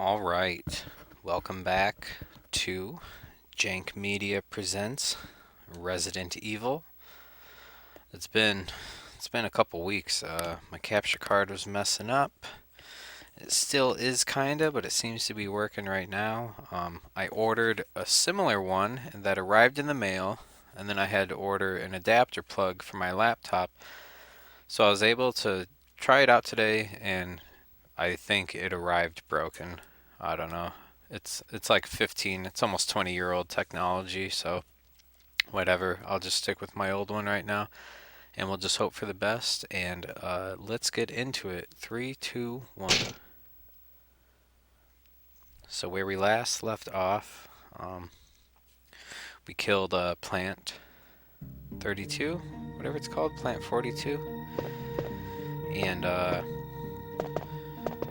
All right, welcome back to Jank Media presents Resident Evil. It's been it's been a couple weeks. My capture card was messing up. It still is kinda, but it seems to be working right now. I ordered a similar one that arrived in the mail, and then I had to order an adapter plug for my laptop. So I was able to try it out today, and I think it arrived broken. I don't know. It's like 15, it's almost 20-year-old technology, so whatever. I'll just stick with my old one right now, and we'll just hope for the best. And let's get into it. Three, two, one. So where we last left off, we killed Plant 32, whatever it's called, Plant 42, and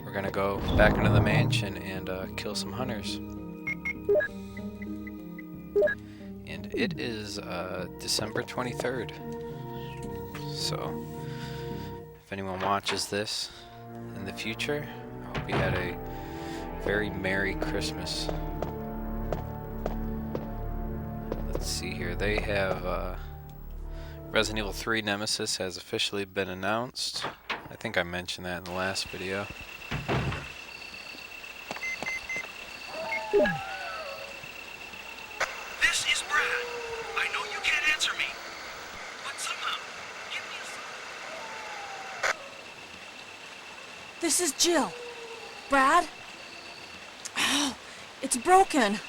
we're gonna go back into the mansion and kill some hunters. And it is December 23rd. So, if anyone watches this in the future, I hope you had a very Merry Christmas. Let's see here. They have Resident Evil 3 Nemesis has officially been announced. I think I mentioned that in the last video. This is Brad. I know you can't answer me, but somehow, give me a... This is Jill. Brad? Oh, it's broken.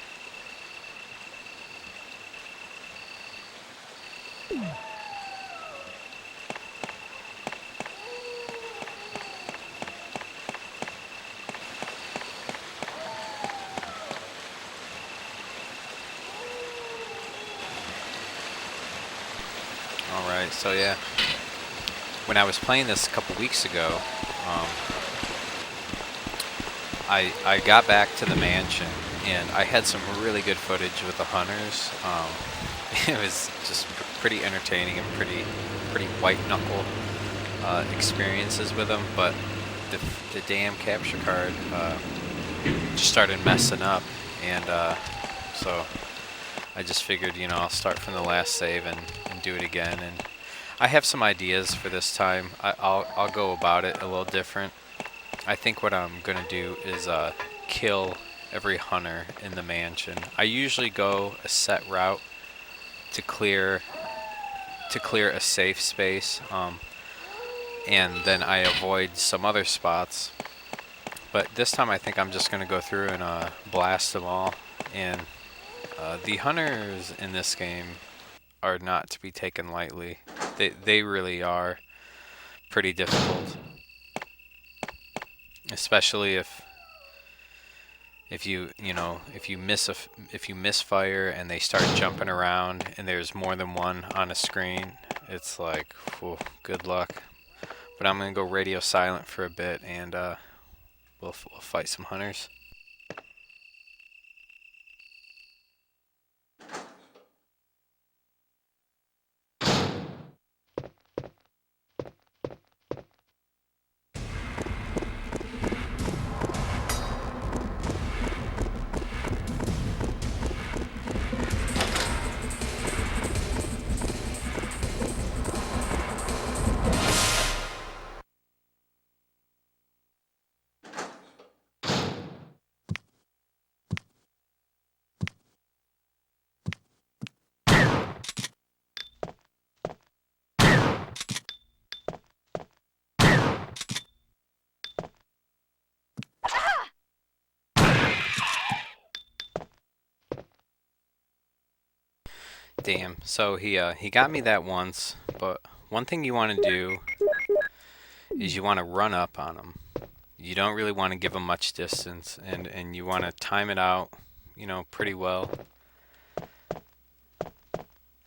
Alright, so yeah. When I was playing this a couple weeks ago, I got back to the mansion and I had some really good footage with the hunters. It was just pretty entertaining and pretty white knuckle experiences with them, but the damn capture card just started messing up, and so I just figured, I'll start from the last save and do it again. And I have some ideas for this time. I'll go about it a little different. I think what I'm gonna do is kill every hunter in the mansion. I usually go a set route to clear a safe space, and then I avoid some other spots. But this time I think I'm just gonna go through and blast them all. And the hunters in this game are not to be taken lightly. They really are pretty difficult, especially if you misfire and they start jumping around and there's more than one on a screen. It's like, whew, good luck. But I'm gonna go radio silent for a bit, and we'll fight some hunters. Damn. So he got me that once, but one thing you want to do is you want to run up on him. You don't really want to give him much distance, and you want to time it out, pretty well.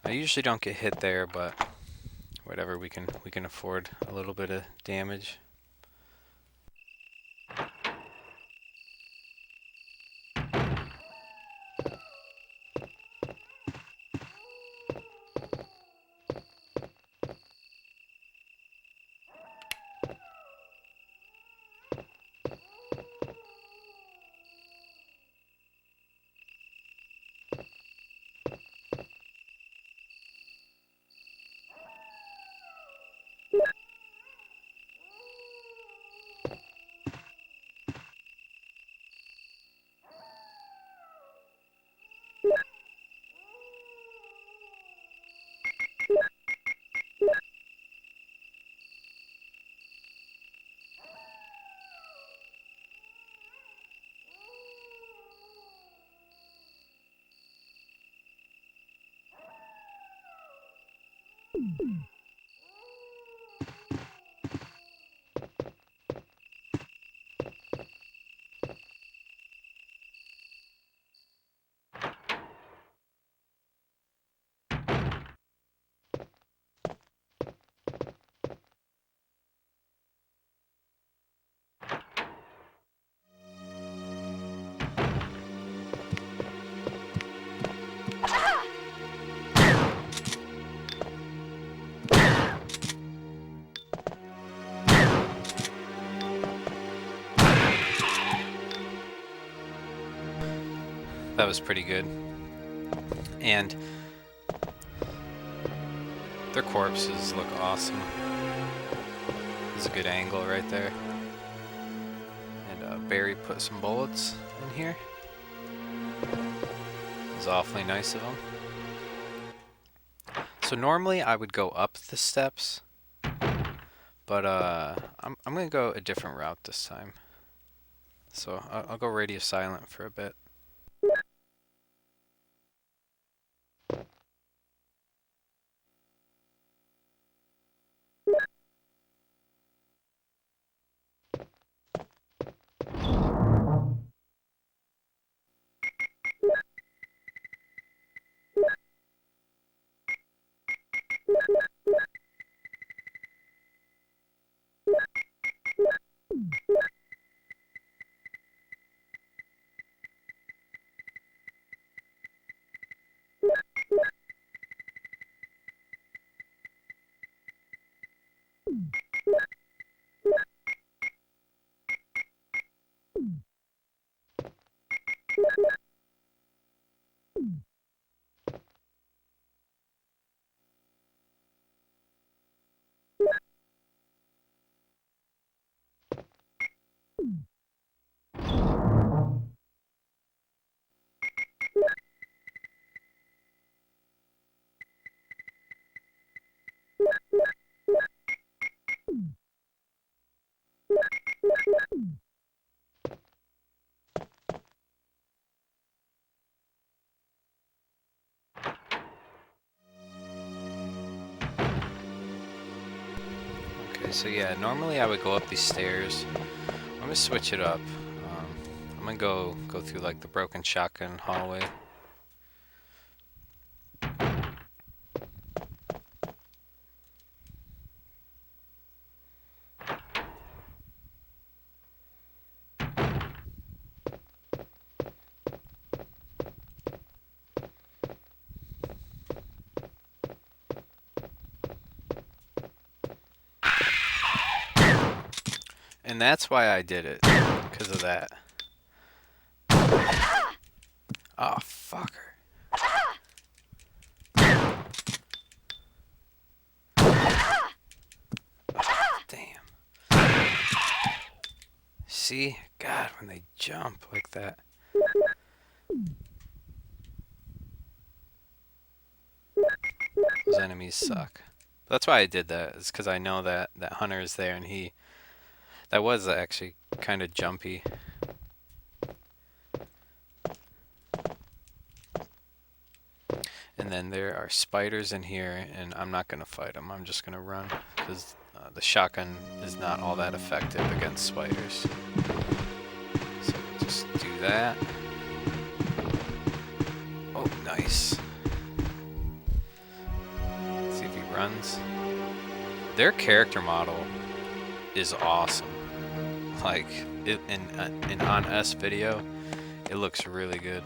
I usually don't get hit there, but whatever, we can afford a little bit of damage. That was pretty good. And their corpses look awesome. There's a good angle right there. And Barry put some bullets in here. It was awfully nice of him. So normally I would go up the steps, but I'm gonna go a different route this time. So I'll go radio silent for a bit. Okay, so yeah, normally I would go up these stairs. I'm gonna switch it up. I'm gonna go through like the broken shotgun hallway. And that's why I did it, because of that. Oh, fucker. Oh, damn. See? God, when they jump like that. Those enemies suck. That's why I did that, is because I know that Hunter is there, and that was actually kind of jumpy. And then there are spiders in here, and I'm not going to fight them. I'm just going to run, because the shotgun is not all that effective against spiders. So we'll just do that. Oh, nice. See if he runs. Their character model is awesome. Like, in on S video, it looks really good.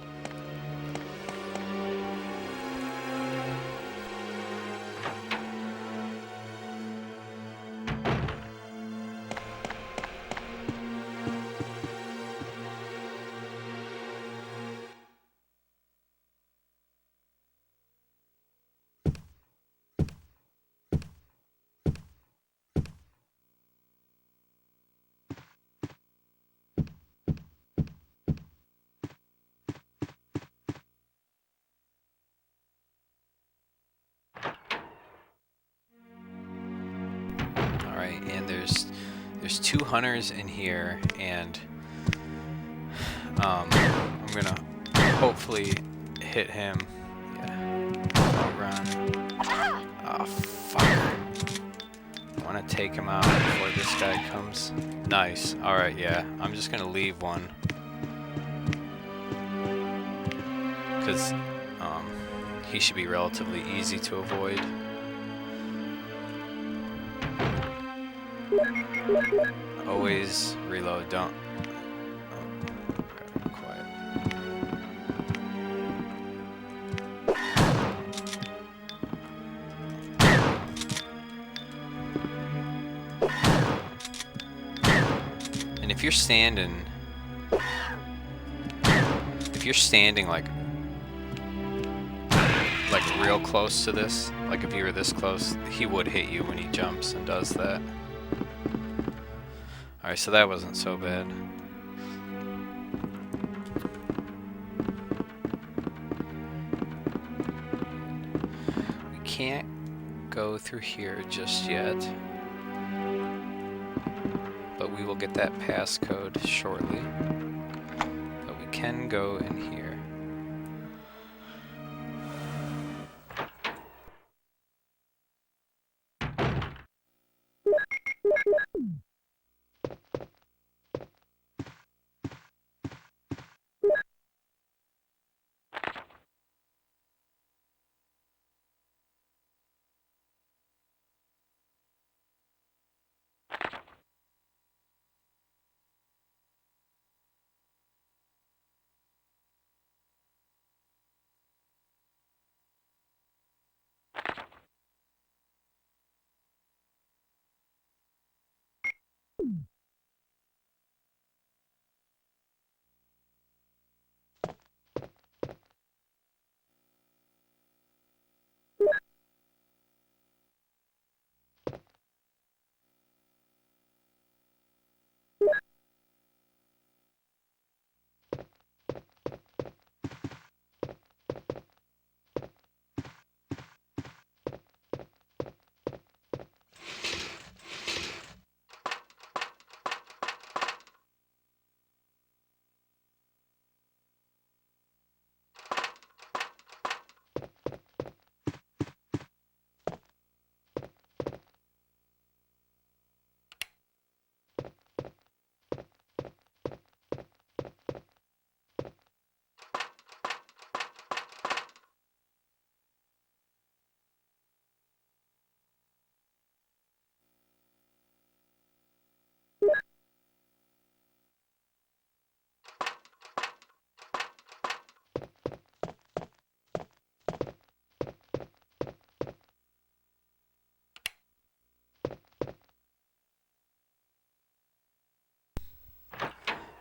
Alright, and there's 2 hunters in here, and I'm gonna hopefully hit him. Yeah. Don't run. Oh, Fucker. I want to take him out before this guy comes. Nice. Alright, yeah. I'm just going to leave one. Because he should be relatively easy to avoid. Always reload. Don't. Oh, quiet. And if you're standing like real close to this, like if you were this close, he would hit you when he jumps and does that. Alright, so that wasn't so bad. We can't go through here just yet, but we will get that passcode shortly. But we can go in here.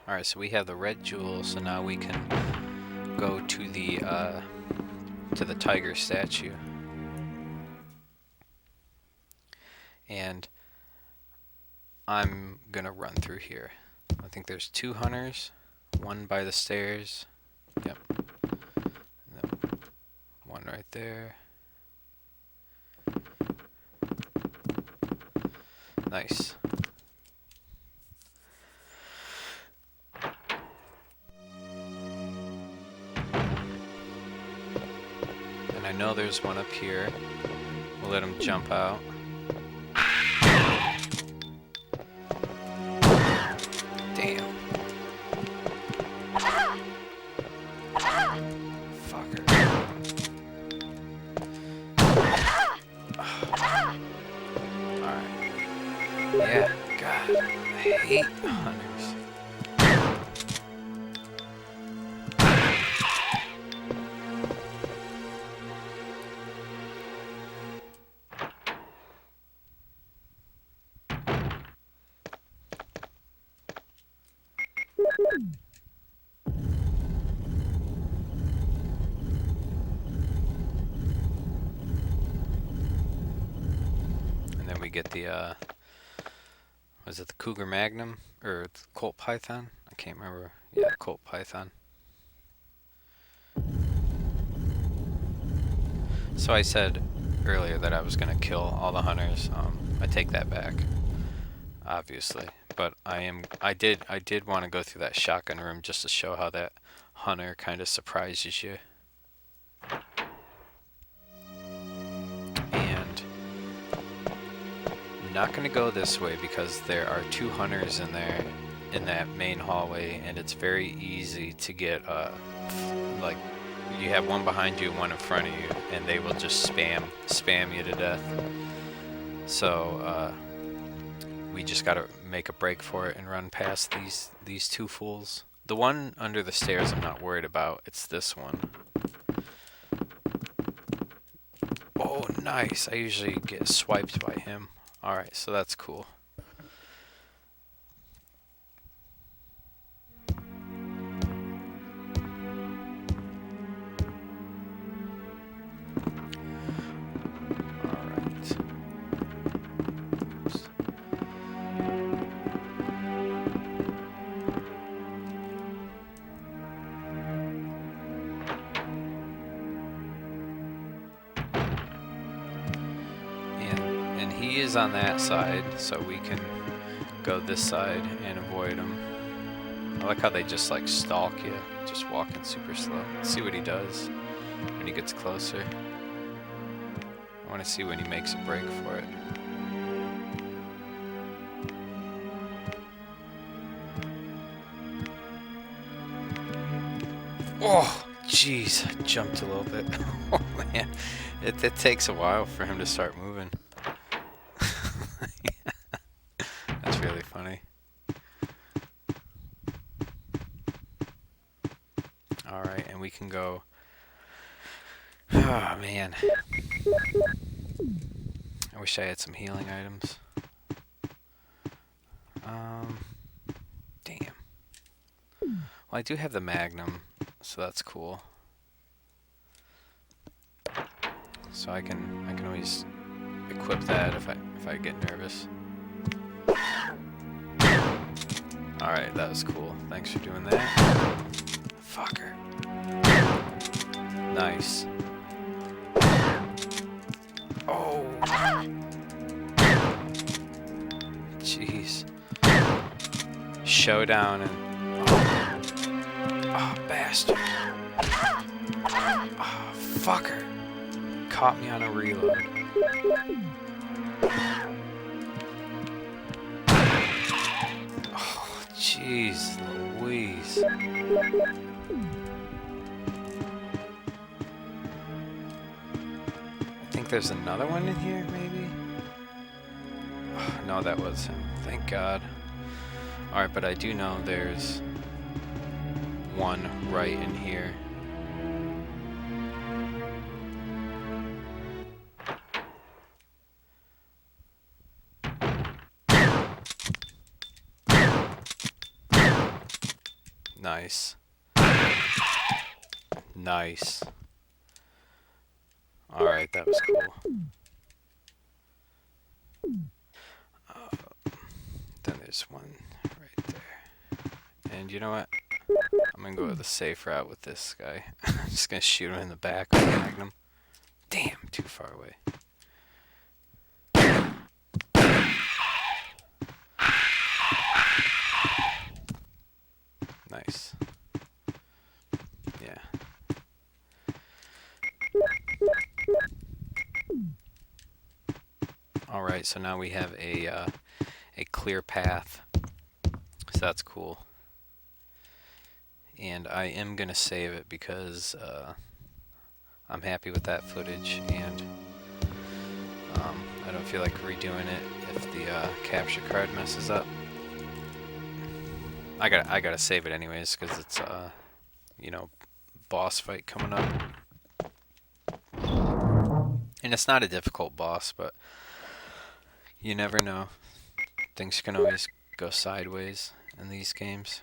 Alright, so we have the red jewel, so now we can go to the tiger statue. And I'm gonna run through here. I think there's 2 hunters, one by the stairs. Yep. And then one right there. Nice. And I know there's one up here. We'll let him jump out. Damn. Fucker. Alright. Yeah, God. I hate hunters. We get the was it the Cougar Magnum or the Colt Python? I can't remember. Yeah, Colt Python. So I said earlier that I was gonna kill all the hunters. I take that back, obviously. But I did want to go through that shotgun room just to show how that hunter kind of surprises you. And not going to go this way because there are 2 hunters in there in that main hallway, and it's very easy to get like you have one behind you and one in front of you, and they will just spam you to death. So we just got to make a break for it and run past these 2 fools. The one under the stairs I'm not worried about. It's this one. Oh, nice. I usually get swiped by him. Alright, so that's cool. Alright. Oops. And he is on that side, so we can go this side and avoid him. I like how they just like stalk you, just walking super slow. Let's see what he does when he gets closer. I want to see when he makes a break for it. Oh, jeez, I jumped a little bit. Oh man, it takes a while for him to start moving. That's really funny. Alright, and we can go... Oh, man. I wish I had some healing items. Damn. Well, I do have the Magnum, so that's cool. So I can always equip that if I get nervous. Alright, that was cool. Thanks for doing that. Fucker. Nice. Oh. Jeez. Showdown and... Oh, bastard. Oh, fucker. Caught me on a reload. Oh, jeez Louise. I think there's another one in here, maybe? Oh, no, that was him. Thank God. Alright, but I do know there's one right in here. Nice. Nice. Alright, that was cool. Then there's one right there. And you know what? I'm gonna go the safe route with this guy. I'm just gonna shoot him in the back with a Magnum. Damn, too far away. Nice. Yeah. Alright, so now we have a clear path. So that's cool. And I am gonna save it because I'm happy with that footage, and I don't feel like redoing it if the capture card messes up. I gotta save it anyways because it's you know, boss fight coming up, and it's not a difficult boss, but you never know. Things can always go sideways in these games.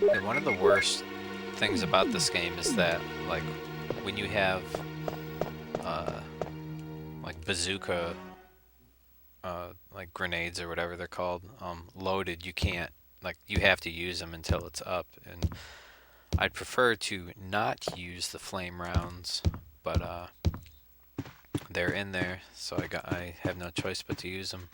Yeah, one of the worst things about this game is that, like, when you have, uh, like, bazooka, like, grenades or whatever they're called, loaded, you can't, like, you have to use them until it's up. And I'd prefer to not use the flame rounds, but, they're in there, so I have no choice but to use them.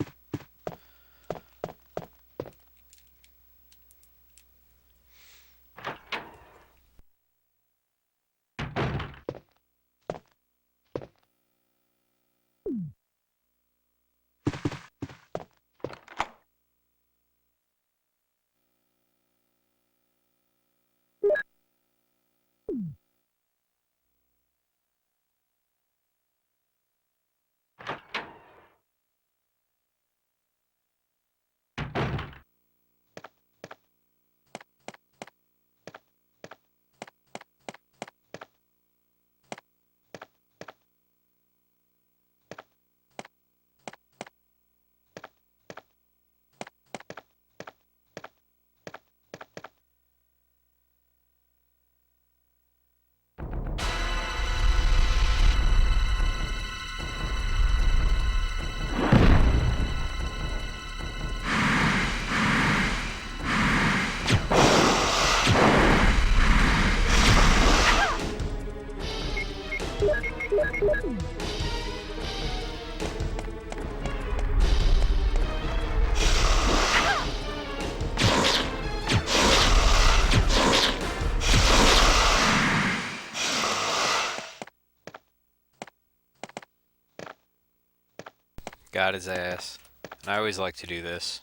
Got his ass. And I always like to do this.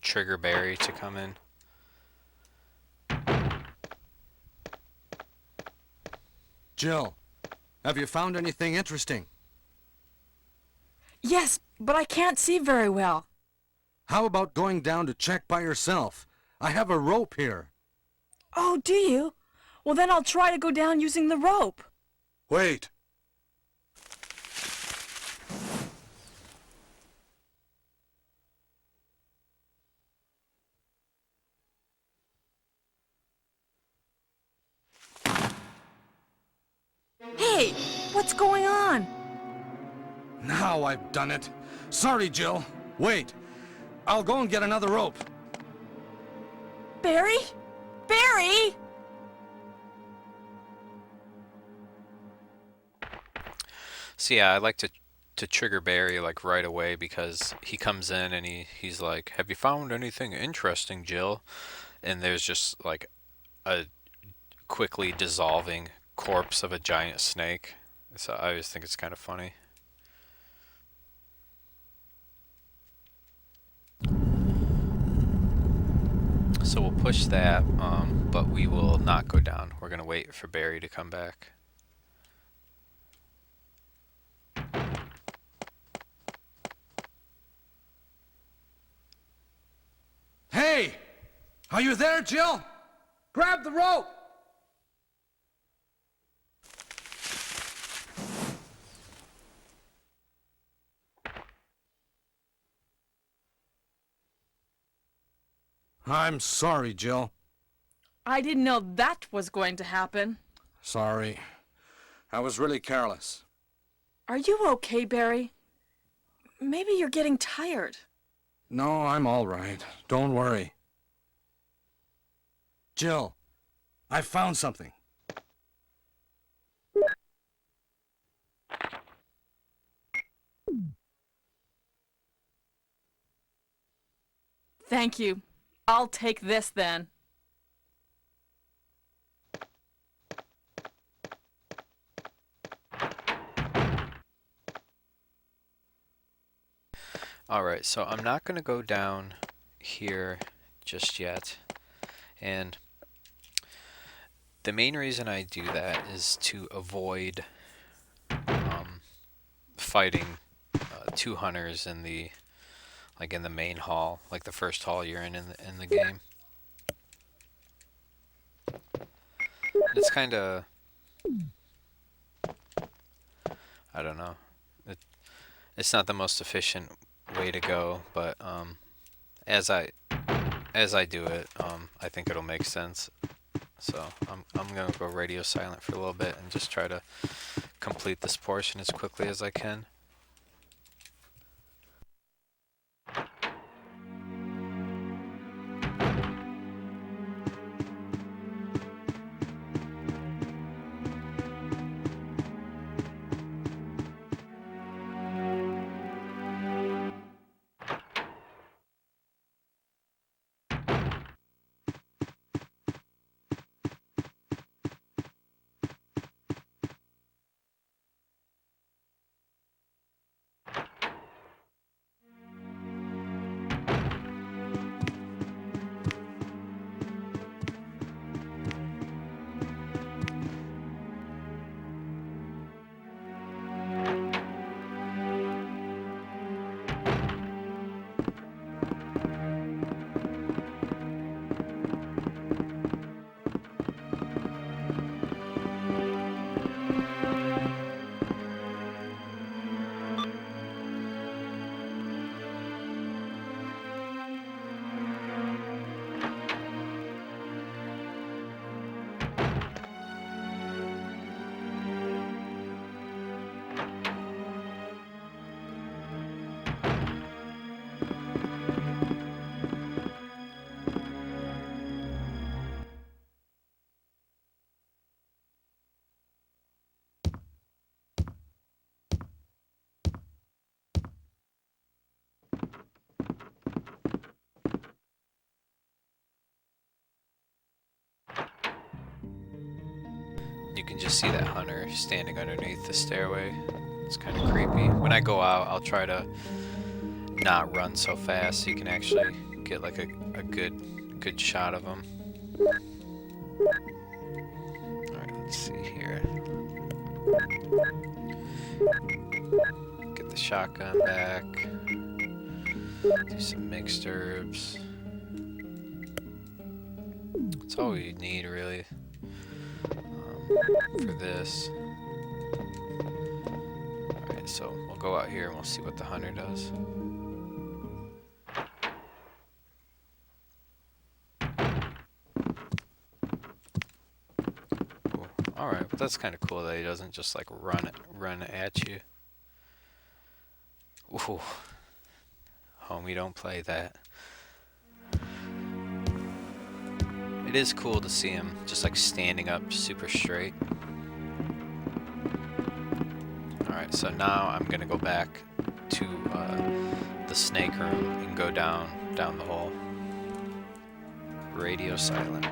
Trigger Barry to come in. Jill, have you found anything interesting? Yes, but I can't see very well. How about going down to check by yourself? I have a rope here. Oh, do you? Well, then I'll try to go down using the rope. Wait. Hey, what's going on? Now I've done it. Sorry, Jill. Wait. I'll go and get another rope. Barry? Barry! So yeah, I like to trigger Barry like right away because he comes in and he's like, "Have you found anything interesting, Jill?" And there's just like a quickly dissolving corpse of a giant snake. So I always think it's kind of funny. So we'll push that, but we will not go down. We're gonna wait for Barry to come back. Hey! Are you there, Jill? Grab the rope! I'm sorry, Jill. I didn't know that was going to happen. Sorry. I was really careless. Are you okay, Barry? Maybe you're getting tired. No, I'm all right. Don't worry. Jill, I found something. Thank you. I'll take this then. Alright, so I'm not gonna go down here just yet. And the main reason I do that is to avoid fighting two hunters in the main hall, like the first hall you're in the game. And it's kind of, I don't know. It's not the most efficient way to go, but as I as I do it, I think it'll make sense. So I'm gonna go radio silent for a little bit and just try to complete this portion as quickly as I can. You can just see that hunter standing underneath the stairway. It's kind of creepy. When I go out, I'll try to not run so fast so you can actually get like a good shot of him. Alright, let's see here. Get the shotgun back. Do some mixed herbs. That's all we need really for this. Alright, so we'll go out here and we'll see what the hunter does. Alright, but that's kind of cool that he doesn't just like run at you. Ooh. Homie, don't play that. It is cool to see him just like standing up super straight. Alright, so now I'm gonna go back to the snake room and go down the hole. Radio silent.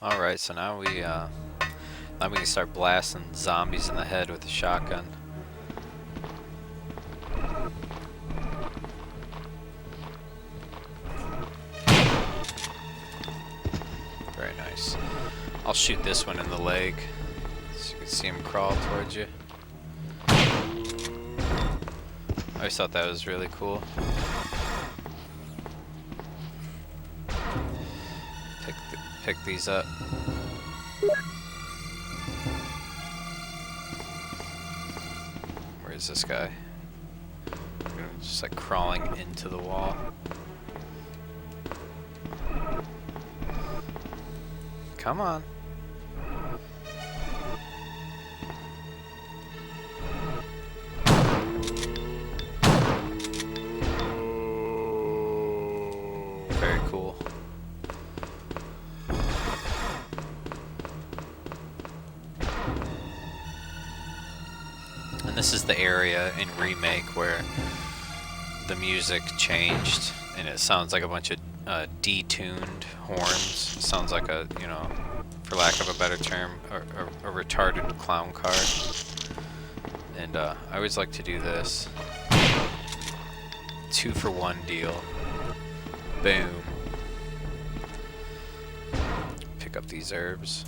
Alright, so now we can start blasting zombies in the head with the shotgun. Very nice. I'll shoot this one in the leg so you can see him crawl towards you. I always thought that was really cool. Pick these up. is this guy? Just like crawling into the wall. Come on. Very cool. And this is the area in Remake where the music changed and it sounds like a bunch of detuned horns. It sounds like a, you know, for lack of a better term, a retarded clown car. And I always like to do this. 2-for-1 deal. Boom. Pick up these herbs.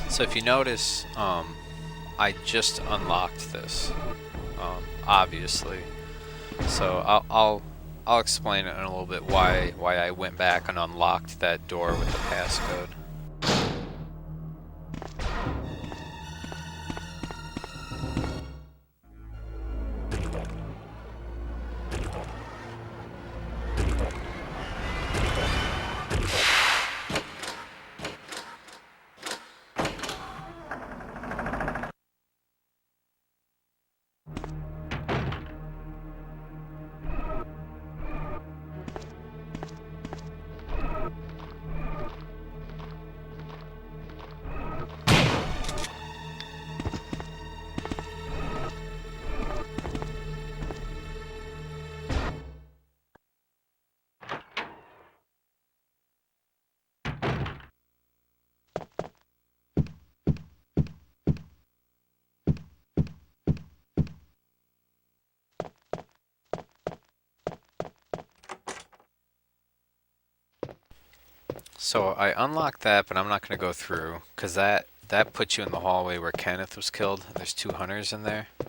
So if you notice, I just unlocked this, obviously. So I'll explain it in a little bit why I went back and unlocked that door with the passcode. So I unlocked that, but I'm not going to go through, because that puts you in the hallway where Kenneth was killed. There's 2 hunters in there. You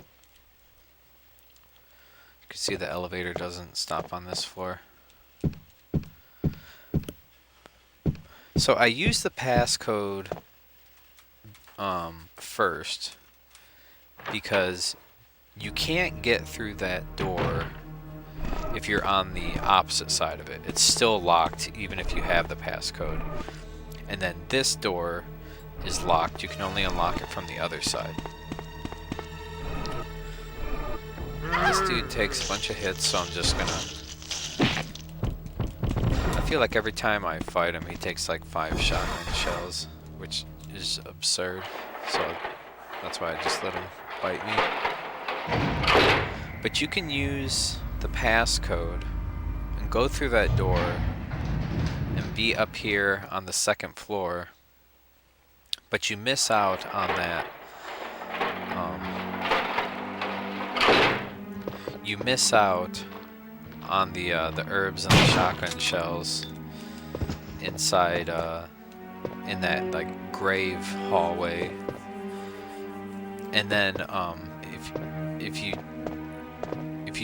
can see the elevator doesn't stop on this floor. So I used the passcode first, because you can't get through that door if you're on the opposite side of it. It's still locked even if you have the passcode. And then this door is locked. You can only unlock it from the other side. This dude takes a bunch of hits, so I'm just gonna... I feel like every time I fight him, he takes like 5 shotgun shells, which is absurd. So that's why I just let him bite me. But you can use the passcode and go through that door and be up here on the 2nd floor, but you miss out on that. You miss out on the herbs and the shotgun shells inside in that like grave hallway. And then if you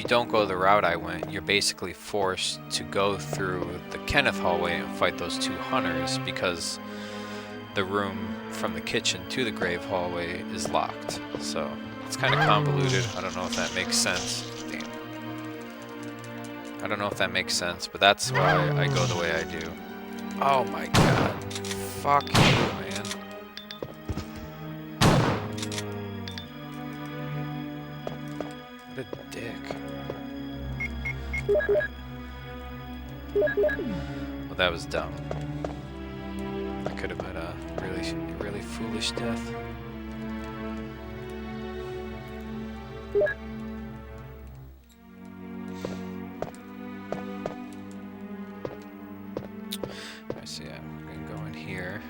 don't go the route I went, you're basically forced to go through the Kenneth hallway and fight those 2 hunters, because the room from the kitchen to the grave hallway is locked. So it's kind of convoluted. I don't know if that makes sense. Damn. I don't know if that makes sense, but that's why I go the way I do. Oh my god. Fuck you, man. What a dick. Well, that was dumb. That could have been a really foolish death. I see. I'm gonna go in here.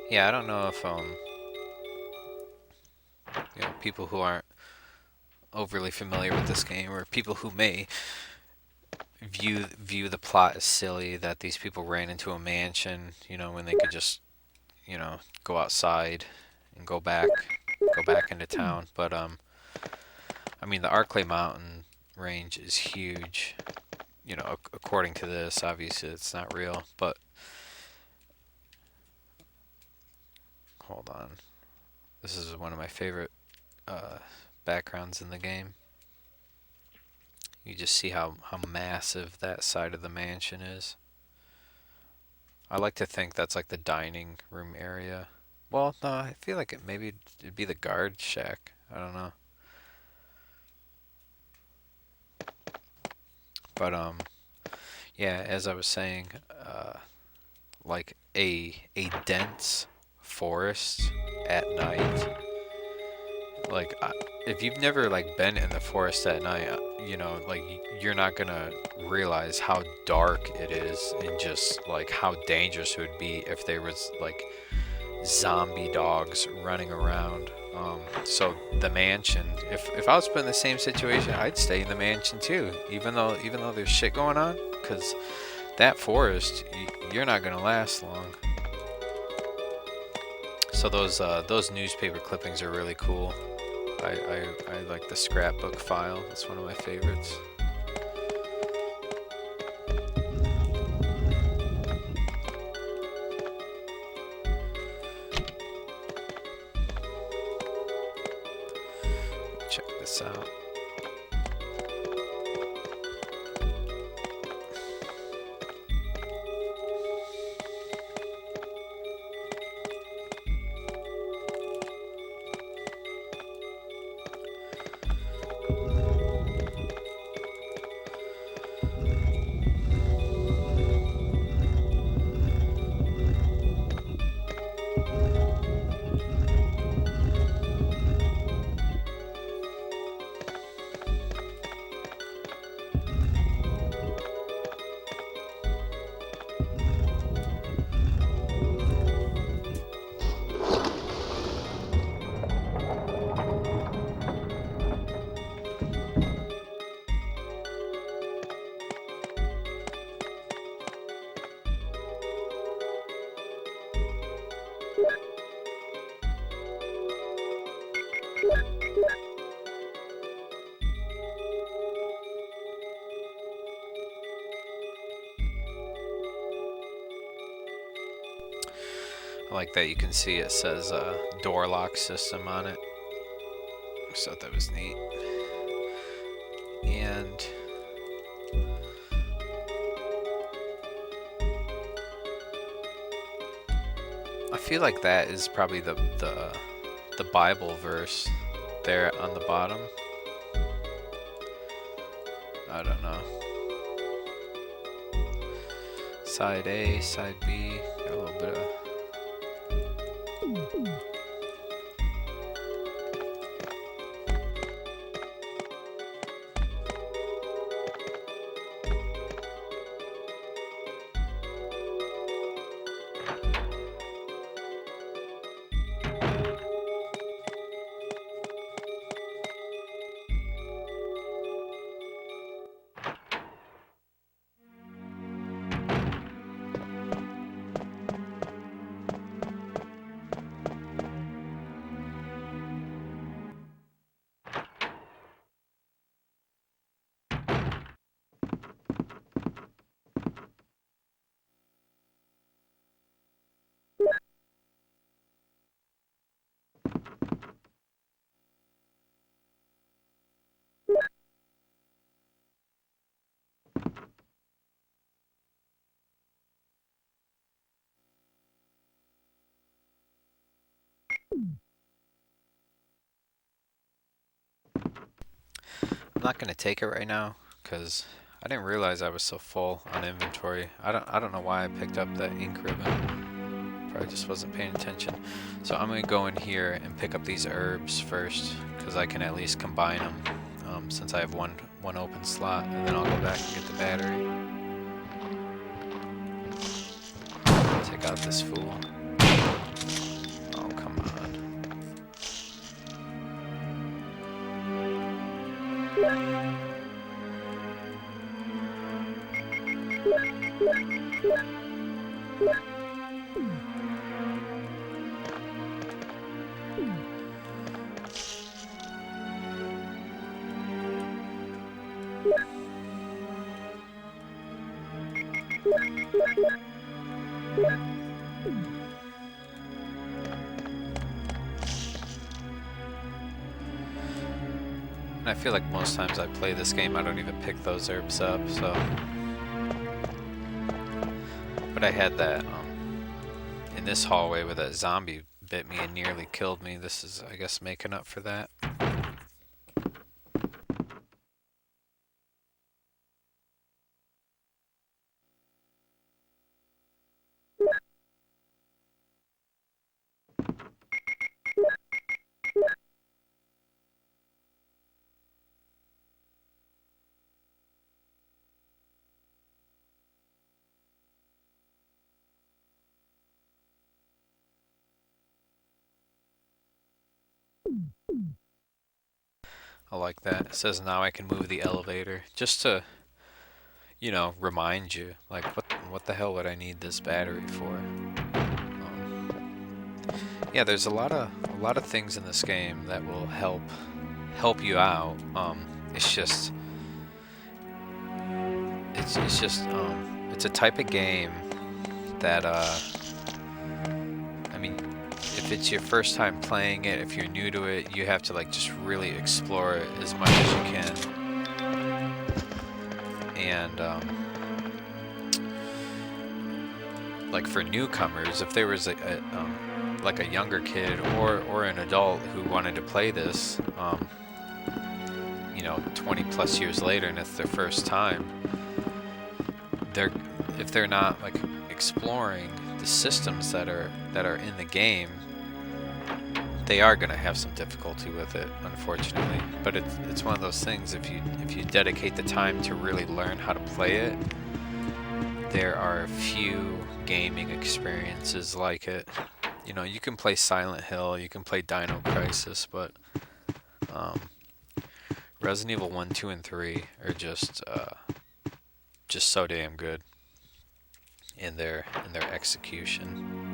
Yeah, I don't know if people who aren't overly familiar with this game, or people who may view the plot as silly, that these people ran into a mansion, when they could just, go outside and go back into town. But I mean, the Arklay Mountain range is huge. According to this, obviously it's not real, but hold on. This is one of my favorite backgrounds in the game. You just see how massive that side of the mansion is. I like to think that's like the dining room area. Well, no, I feel like it'd be the guard shack. I don't know. But yeah, as I was saying, like a dense forest at night. Like if you've never like been in the forest at night, like you're not gonna realize how dark it is, and just like how dangerous it would be if there was like zombie dogs running around. So the mansion, if I was put in the same situation, I'd stay in the mansion too, even though there's shit going on, because that forest, you're not gonna last long. So those newspaper clippings are really cool. I like the scrapbook file. That's one of my favorites. Check this out. I like that you can see it says door lock system on it. I just thought that was neat. And I feel like that is probably the Bible verse there on the bottom. I don't know. Side A, side B, got a little bit of. I'm not gonna take it right now because I didn't realize I was so full on inventory. I don't know why I picked up that ink ribbon. Probably just wasn't paying attention. So I'm gonna go in here and pick up these herbs first, because I can at least combine them, since I have one open slot, and then I'll go back and get the battery. Take out this fool. And I feel like most times I play this game, I don't even pick those herbs up, so. But I had that in this hallway where that zombie bit me and nearly killed me. This is, I guess, making up for that. I like that. It says now I can move the elevator. Just to, you know, remind you, like, what the hell would I need this battery for? Yeah, there's a lot of things in this game that will help you out. It's just it's a type of game that I mean, if it's your first time playing it, if you're new to it, you have to like just really explore it as much as you can. And like for newcomers, if there was like a younger kid or an adult who wanted to play this, you know, 20 plus years later, and it's their first time, if they're not like exploring the systems that are in the game, they are going to have some difficulty with it, unfortunately. But it's one of those things, if you dedicate the time to really learn how to play it, there are few gaming experiences like it. You know, you can play Silent Hill, you can play Dino Crisis, but Resident Evil 1, 2, and 3 are just so damn good in their execution.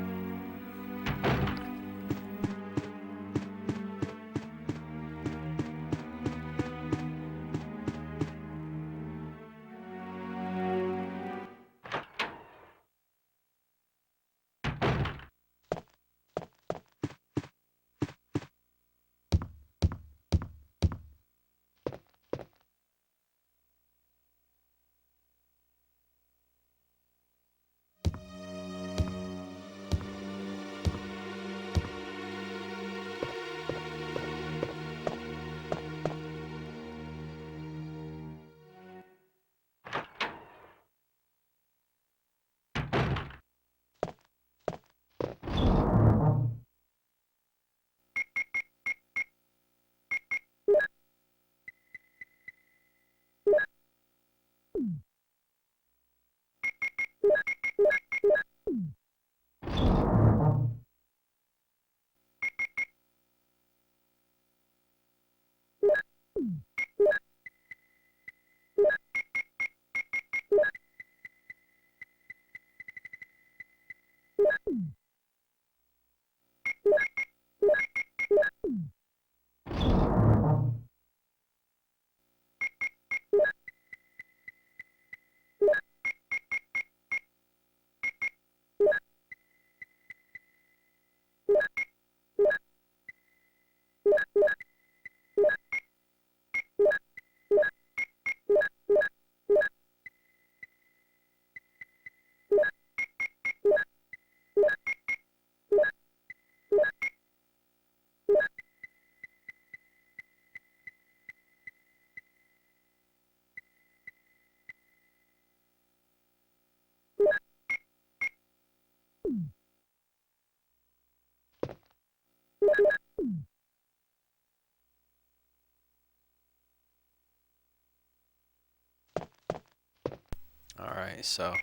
Alright, so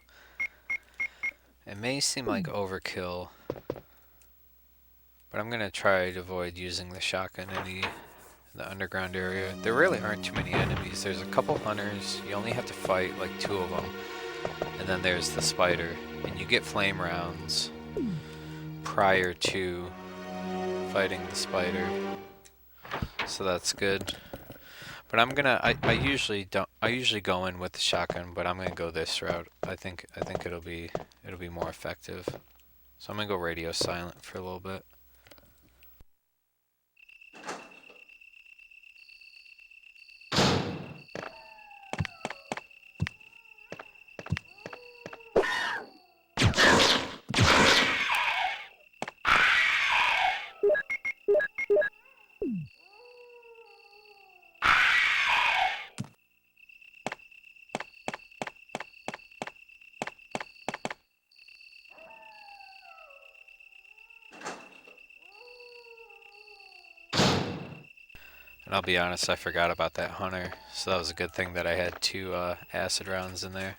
it may seem like overkill, but I'm gonna try to avoid using the shotgun in the underground area. There really aren't too many enemies. There's a couple hunters. You only have to fight like 2 of them. And then there's the spider. And you get flame rounds prior to fighting the spider. So that's good. But I usually don't, I usually go in with the shotgun, but I'm gonna go this route. I think it'll be more effective. So I'm gonna go radio silent for a little bit. And I'll be honest, I forgot about that hunter, so that was a good thing that I had 2 acid rounds in there.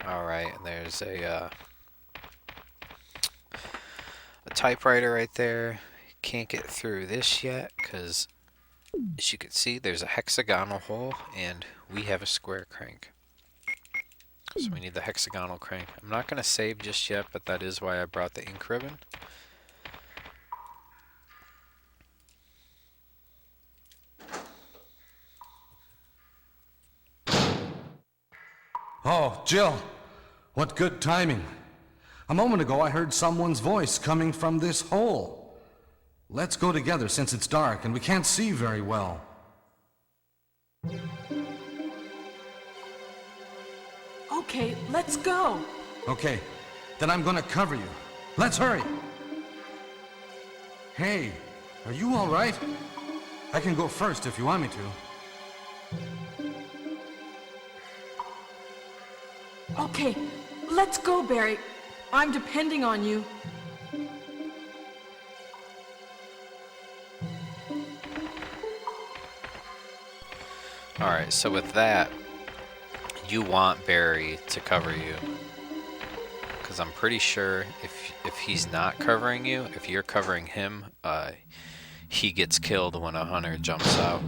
Alright, and there's a typewriter right there. Can't get through this yet because, as you can see, there's a hexagonal hole and we have a square crank. So we need the hexagonal crank. I'm not going to save just yet, but that is why I brought the ink ribbon. Oh, Jill, what good timing. A moment ago I heard someone's voice coming from this hole. Let's go together since it's dark and we can't see very well. Okay, let's go. Okay, then I'm gonna cover you. Let's hurry. Hey, are you all right? I can go first if you want me to. Okay, let's go, Barry. I'm depending on you. Alright, so with that, you want Barry to cover you. Because I'm pretty sure if he's not covering you, if you're covering him, he gets killed when a hunter jumps out.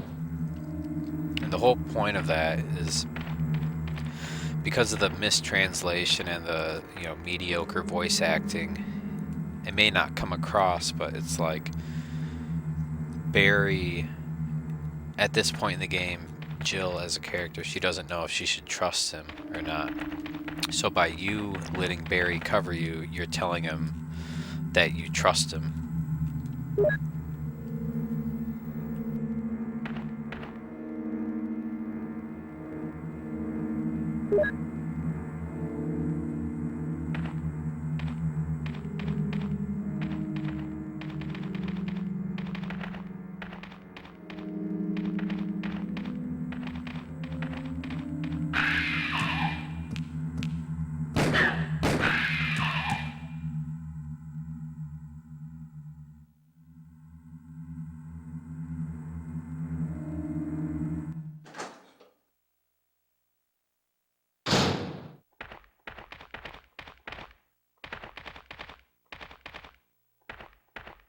And the whole point of that is because of the mistranslation and the mediocre voice acting. It may not come across, but it's like Barry, at this point in the game, Jill as a character, she doesn't know if she should trust him or not. So by you letting Barry cover you, you're telling him that you trust him.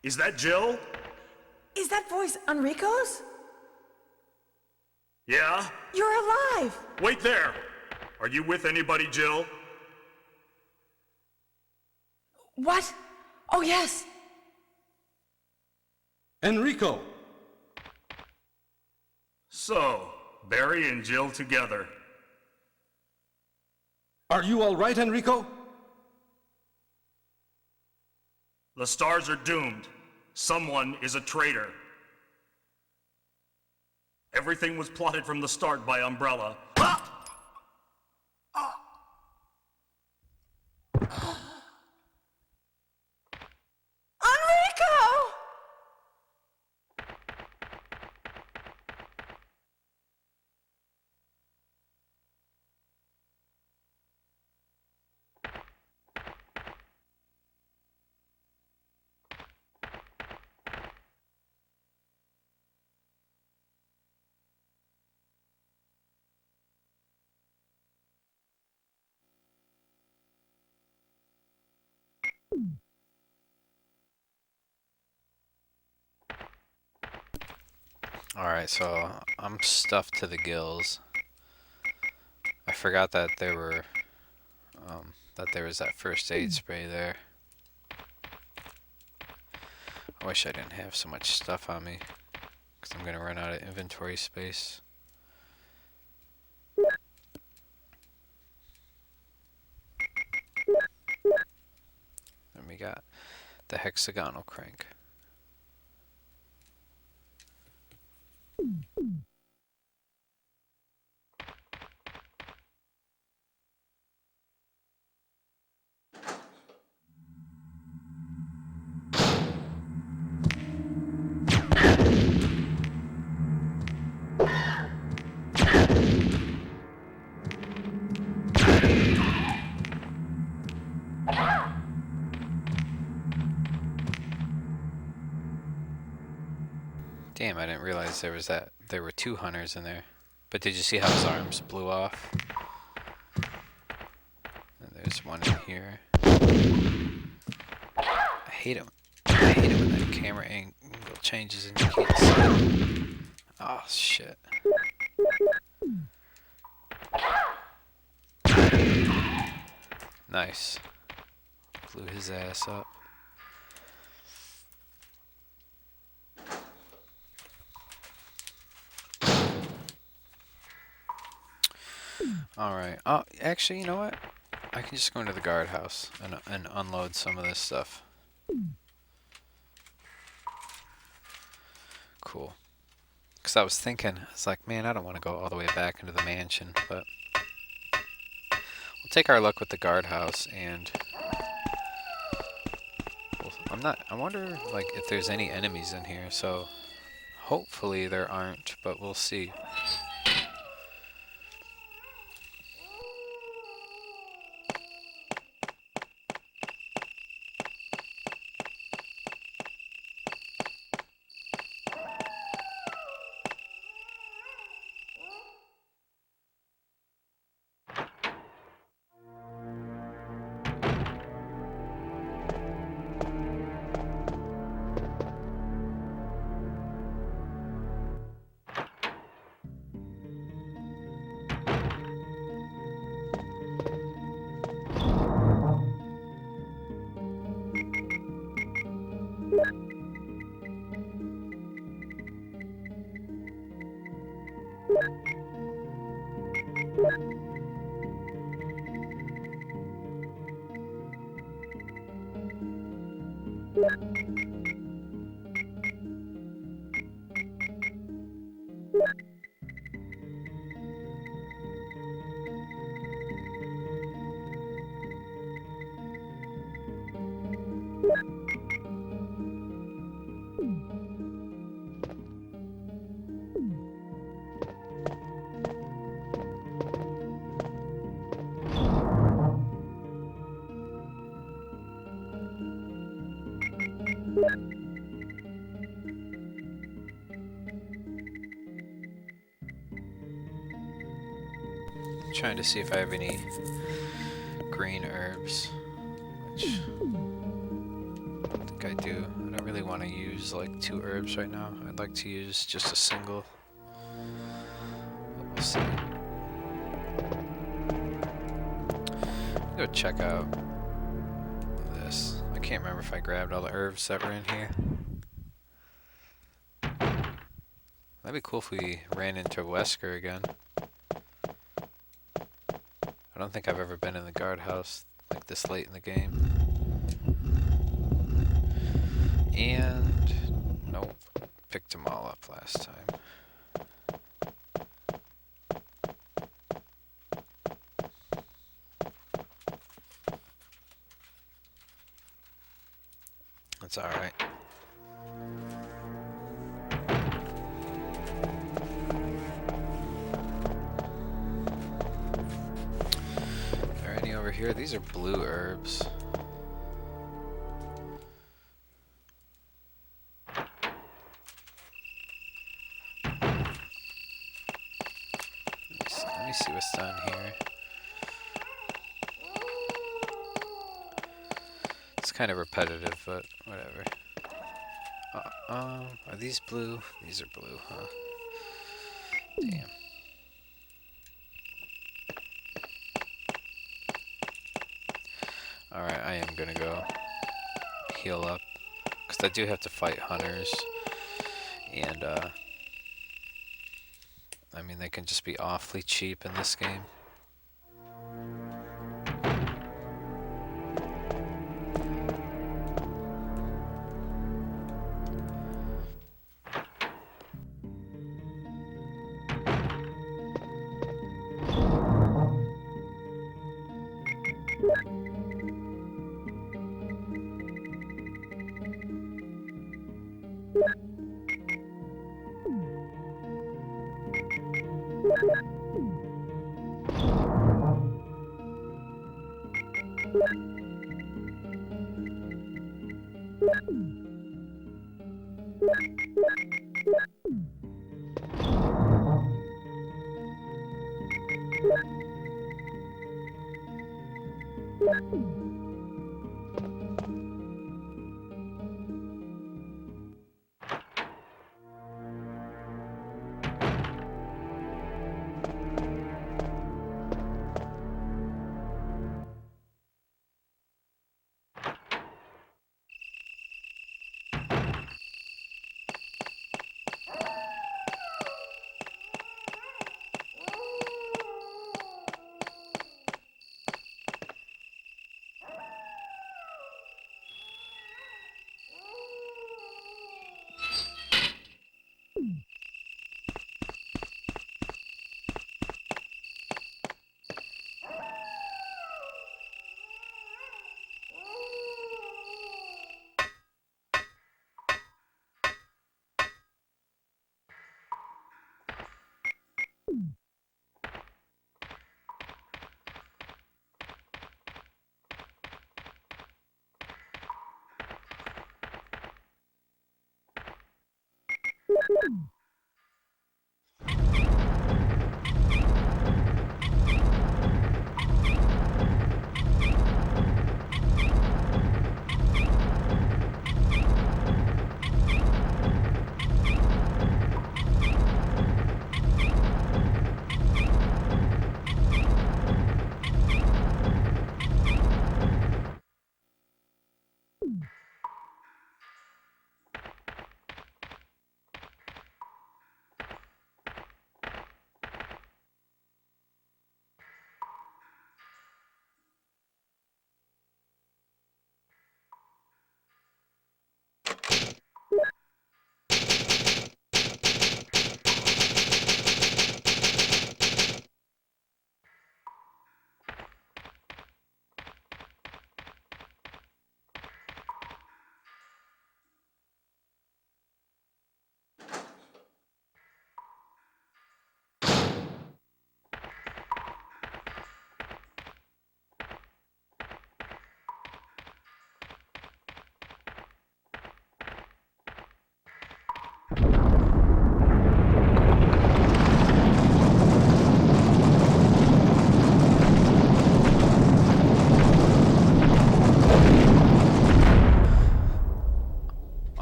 Is that Jill? Is that voice Enrico's? Yeah? You're alive! Wait there! Are you with anybody, Jill? What? Oh, yes. Enrico! So, Barry and Jill together. Are you all right, Enrico? The stars are doomed. Someone is a traitor. Everything was plotted from the start by Umbrella. Enrico! Alright, so I'm stuffed to the gills. I forgot that there was that first aid spray there. I wish I didn't have so much stuff on me, because I'm gonna run out of inventory space. And we got the hexagonal crank. Damn, I didn't realize there were two hunters in there. But did you see how his arms blew off? And there's one in here. I hate it. I hate it when that camera angle changes and you can't see. Oh shit. Nice. Blew his ass up. Alright. Oh, actually, you know what? I can just go into the guardhouse and unload some of this stuff. Cool. Because I was thinking, it's like, man, I don't want to go all the way back into the mansion, but we'll take our luck with the guardhouse, and I wonder, like, if there's any enemies in here, so hopefully there aren't, but we'll see. Trying to see if I have any green herbs, which I don't think I do. I don't really want to use like 2 herbs right now. I'd like to use just a single. But we'll see. Go check out this. I can't remember if I grabbed all the herbs that were in here. That'd be cool if we ran into Wesker again. I don't think I've ever been in the guardhouse like this late in the game. And nope, picked them all up last time. That's alright. Are there any over here? These are blue herbs. Let me see what's down here. It's kind of repetitive, but whatever. Are these blue? These are blue, huh? Damn. Alright, I am gonna go heal up. Because I do have to fight hunters. And, I mean, they can just be awfully cheap in this game.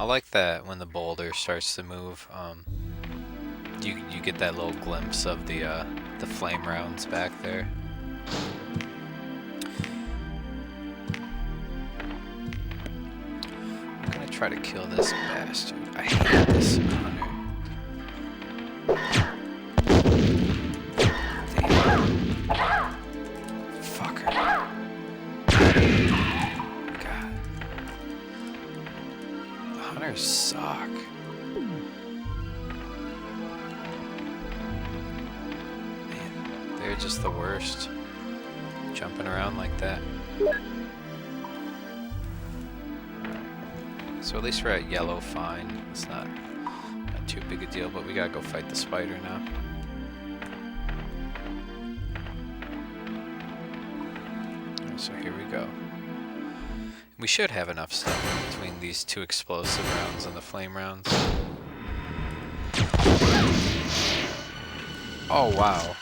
like that when the boulder starts to move. You get that little glimpse of the flame rounds back there. I'm gonna try to kill this bastard. I hate this hunter. Damn. Fucker. God. The hunters suck. Man, they're just the worst. Jumping around like that. So at least we're at yellow, fine. It's not too big a deal, but we gotta go fight the spider now. So here we go. We should have enough stuff between these two explosive rounds and the flame rounds. Oh, wow.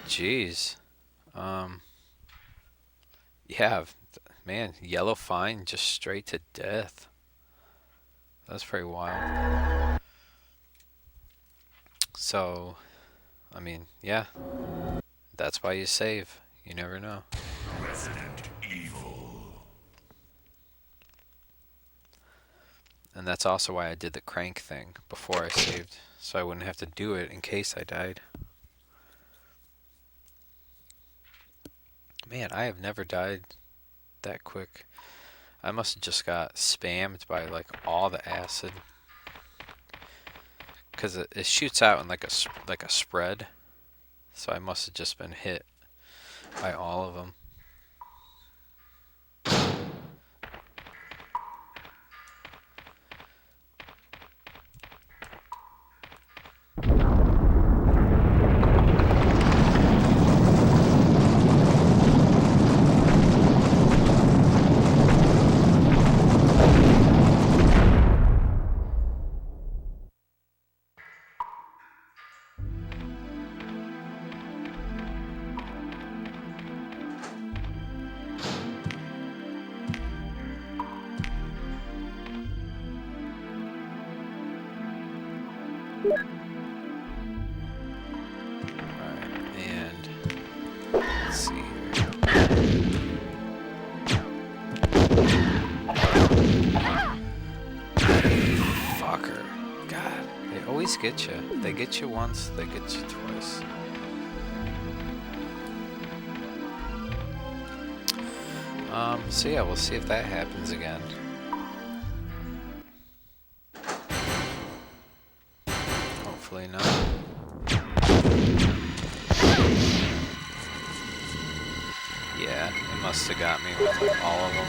Jeez. Yeah, man, yellow fine, just straight to death. That's pretty wild. So, I mean, yeah. That's why you save. You never know. Resident Evil. And that's also why I did the crank thing before I saved. So I wouldn't have to do it in case I died. Man, I have never died that quick. I must have just got spammed by like all the acid. Because it shoots out in like a spread. So I must have just been hit by all of them. Alright, and let's see here. Fucker. God, they always get you. They get you once, they get you twice. So yeah, we'll see if that happens again. Hopefully not. Yeah, it must have got me with like all of them.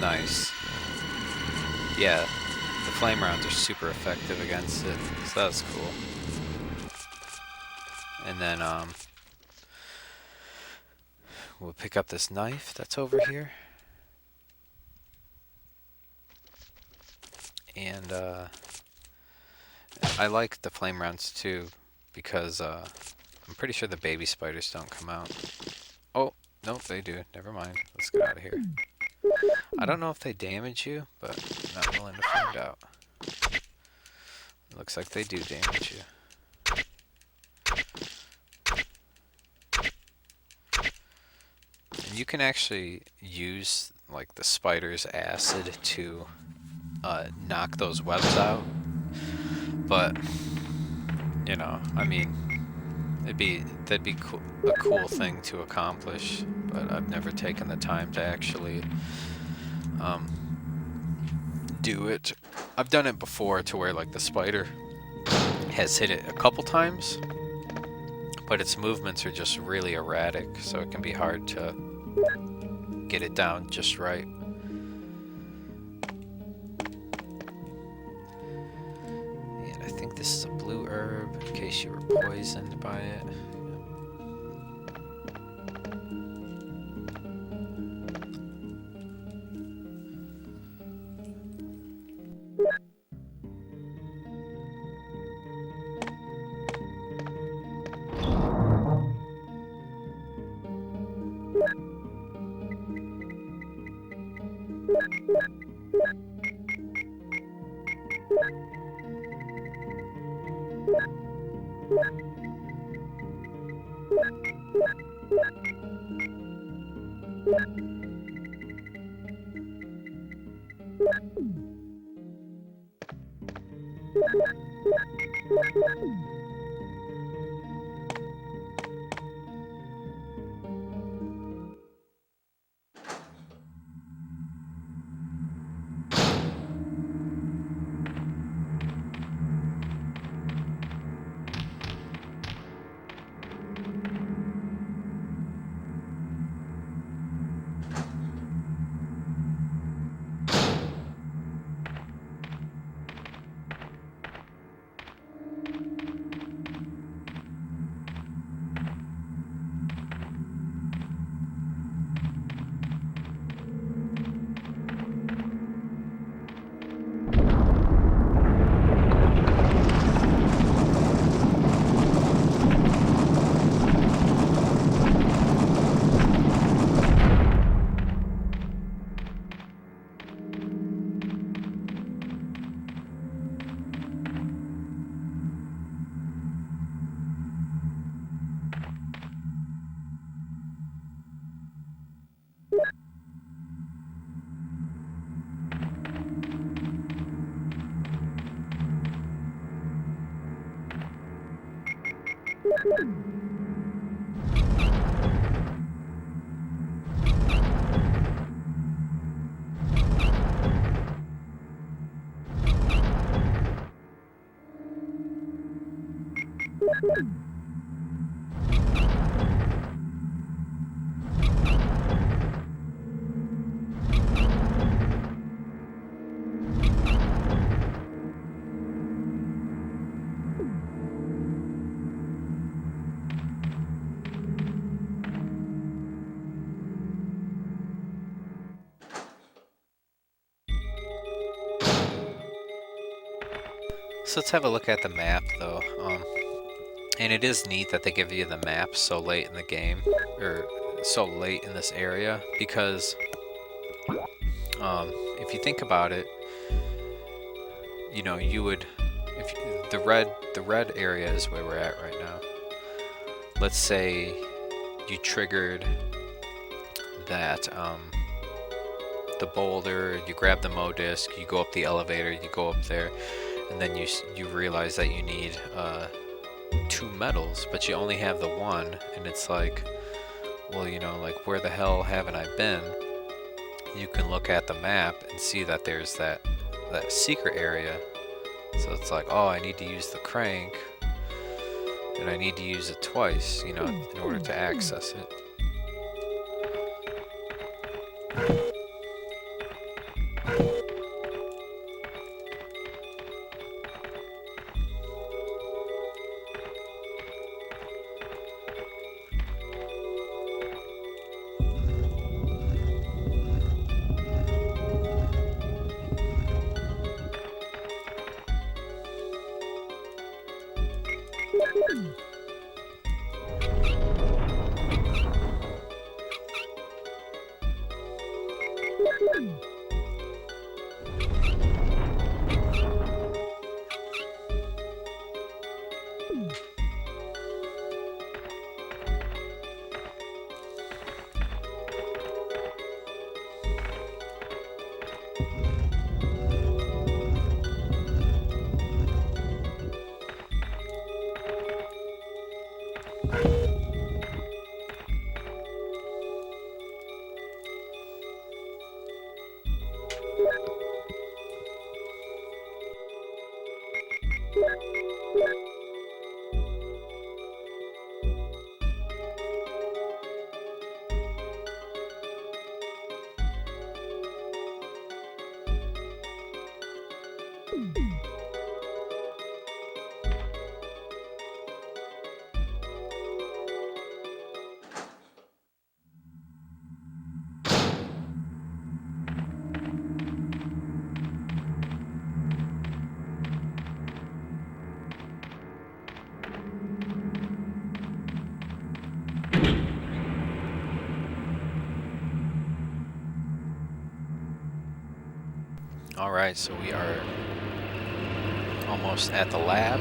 Nice. Yeah, the flame rounds are super effective against it, so that's cool. And then we'll pick up this knife that's over here. And I like the flame rounds too, because I'm pretty sure the baby spiders don't come out. Oh, nope, they do. Never mind. Let's get out of here. I don't know if they damage you, but I'm not willing to find out. Looks like they do damage you. And you can actually use like the spider's acid to knock those webs out, but you know, I mean, that'd be cool, a cool thing to accomplish, but I've never taken the time to actually do it. I've done it before to where like the spider has hit it a couple times, but its movements are just really erratic, so it can be hard to get it down just right. And I think this is a blue herb in case you were poisoned by it. So let's have a look at the map, though. And it is neat that they give you the map so late in the game, or so late in this area, because if you think about it, you know, you would, if the red area is where we're at right now. Let's say you triggered that the boulder, you grab the Mo disc, you go up the elevator, you go up there, and then you realize that you need 2 medals, but you only have the one, and it's like, well, you know, like, where the hell haven't I been? You can look at the map and see that there's that secret area. So it's like, oh, I need to use the crank, and I need to use it twice, you know, in order to access it. Alright, so we are almost at the lab,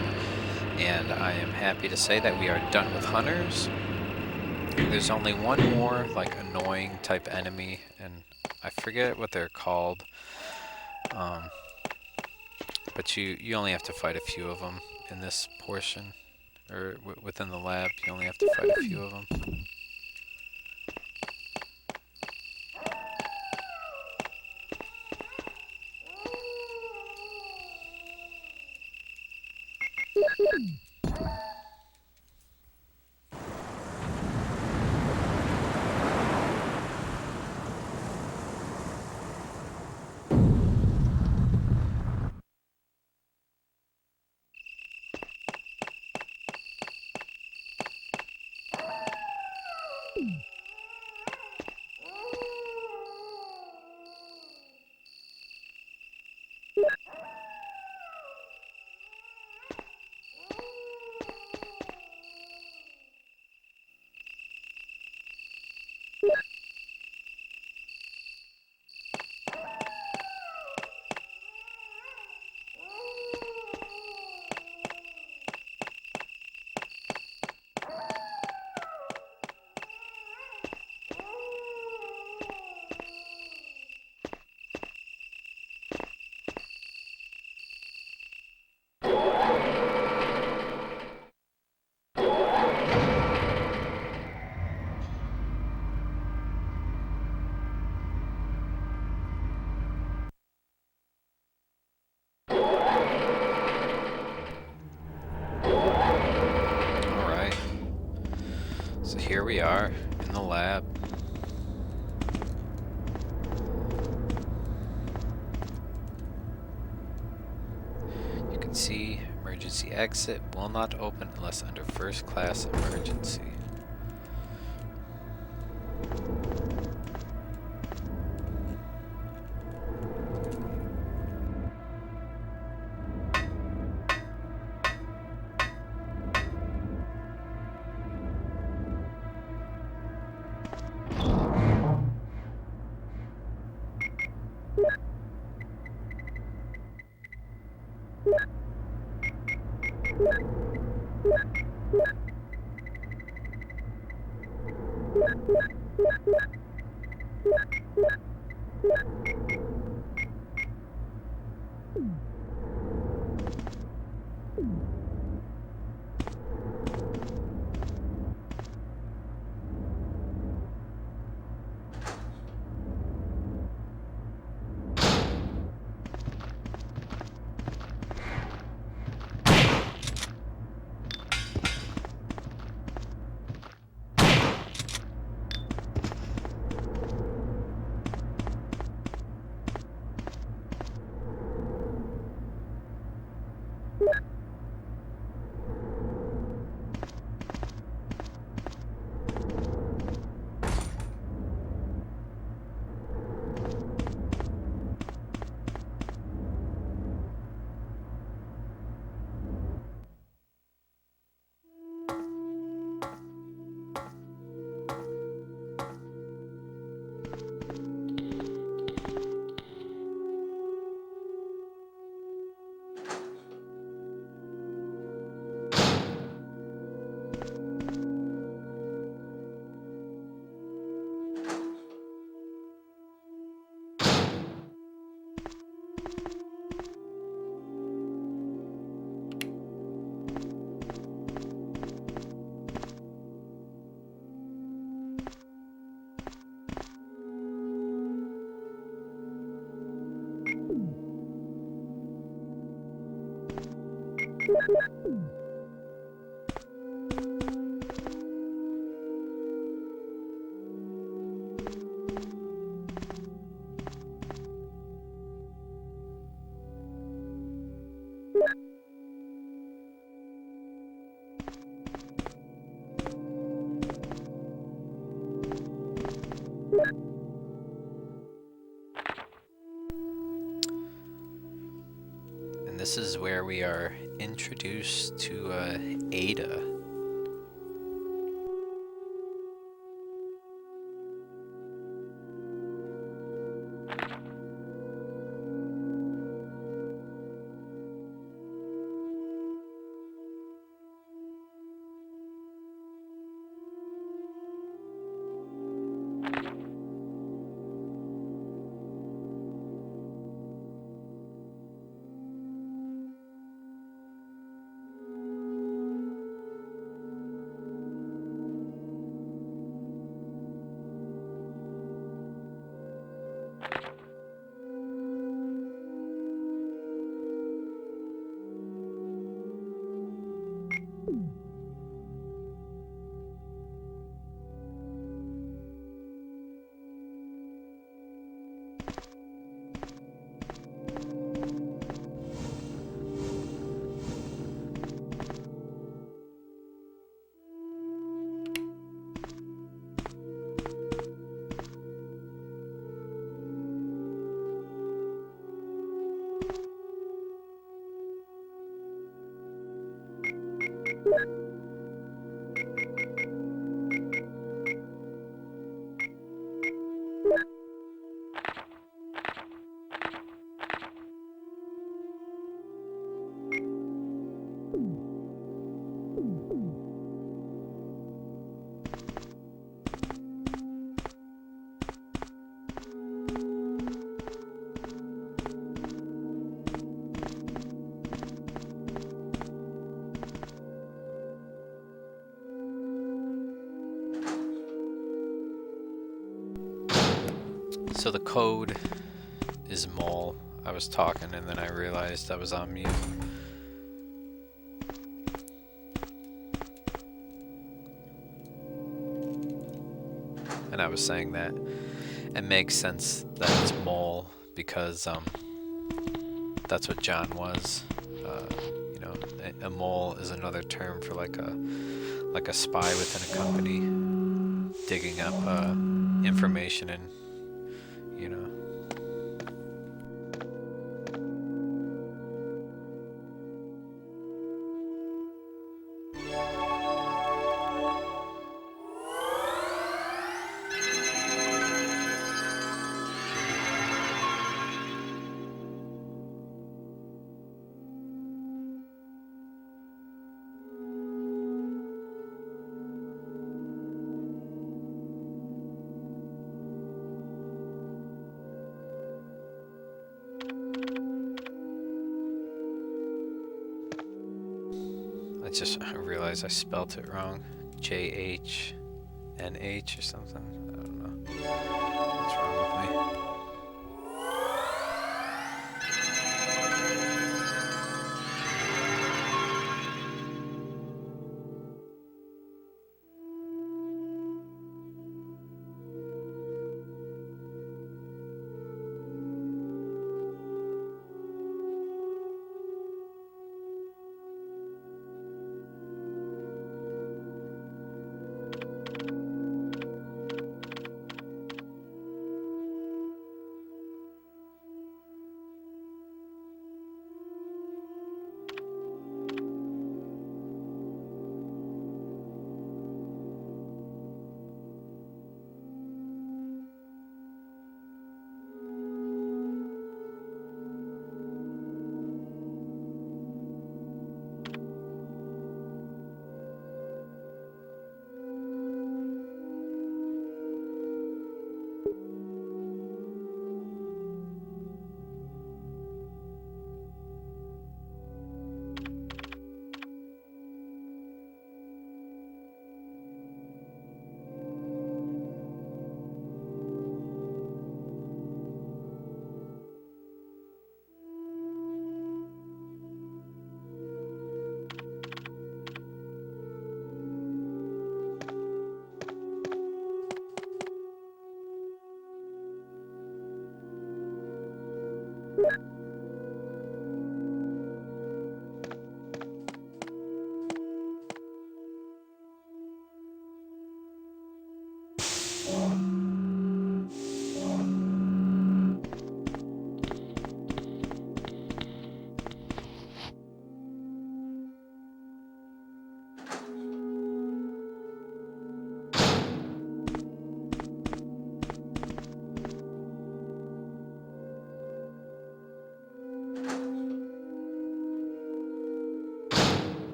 and I am happy to say that we are done with hunters. There's only one more, like, annoying type enemy, and I forget what they're called. But you only have to fight a few of them in this portion, or within the lab. You only have to fight a few of them. Alright. So here we are in the lab. You can see emergency exit will not open unless under first class emergency. And this is where we are introduced to Ada. So the code is mole. I was talking and then I realized I was on mute. And I was saying that it makes sense that it's mole because that's what John was. You know, a mole is another term for like a spy within a company, digging up information and you know. I realized I spelt it wrong. JHNH or something. I don't know. What's wrong with me?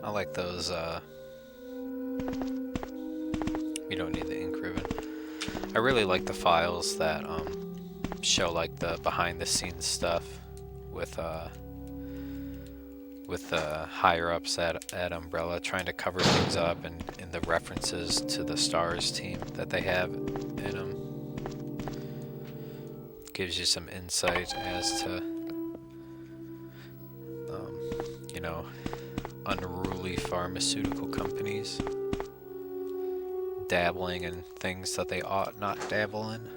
I like those, you don't need the ink ribbon. I really like the files that, show like the behind the scenes stuff with the higher ups at Umbrella trying to cover things up, and the references to the S.T.A.R.S team that they have in them. Gives you some insight as to, you know, unruly pharmaceutical companies dabbling in things that they ought not dabble in.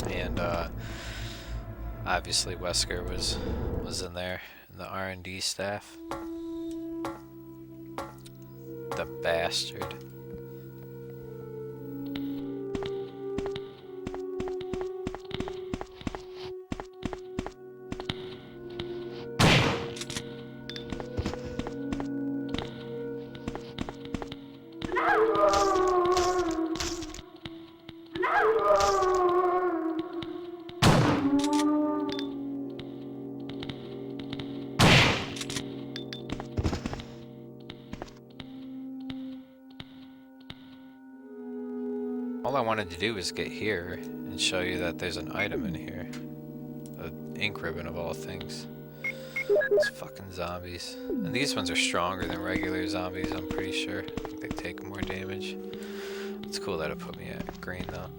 And obviously Wesker was in there in the R&D staff. The bastard. All I wanted to do was get here and show you that there's an item in here. An ink ribbon of all things. These fucking zombies. And these ones are stronger than regular zombies, I'm pretty sure. I think they take more damage. It's cool that it put me at green though.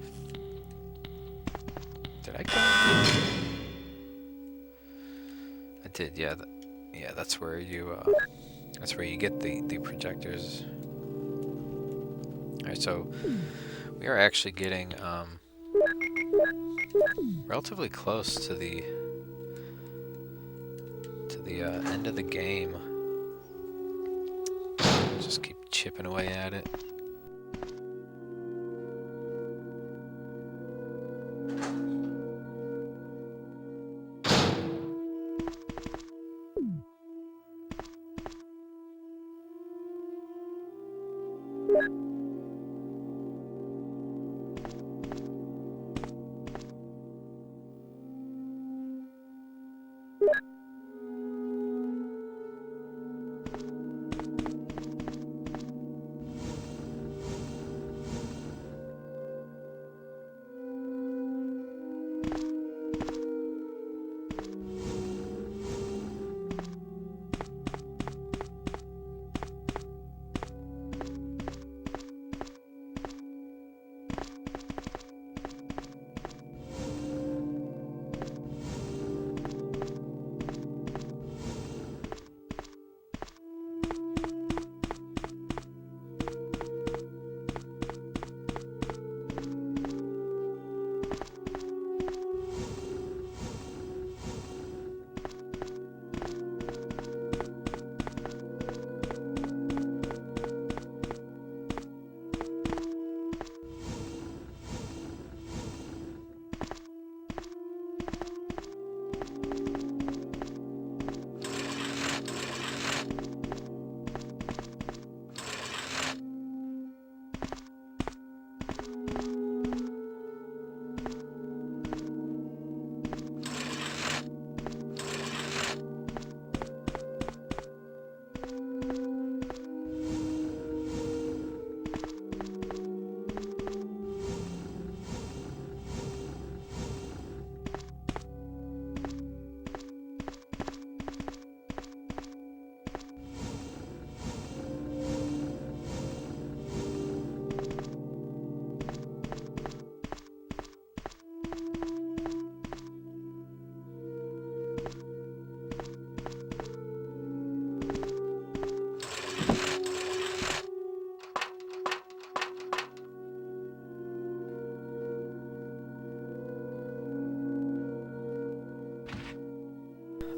Did I kill him? I did, yeah. Yeah, that's where you get the projectors. Alright, so we are actually getting relatively close to the end of the game. Just keep chipping away at it.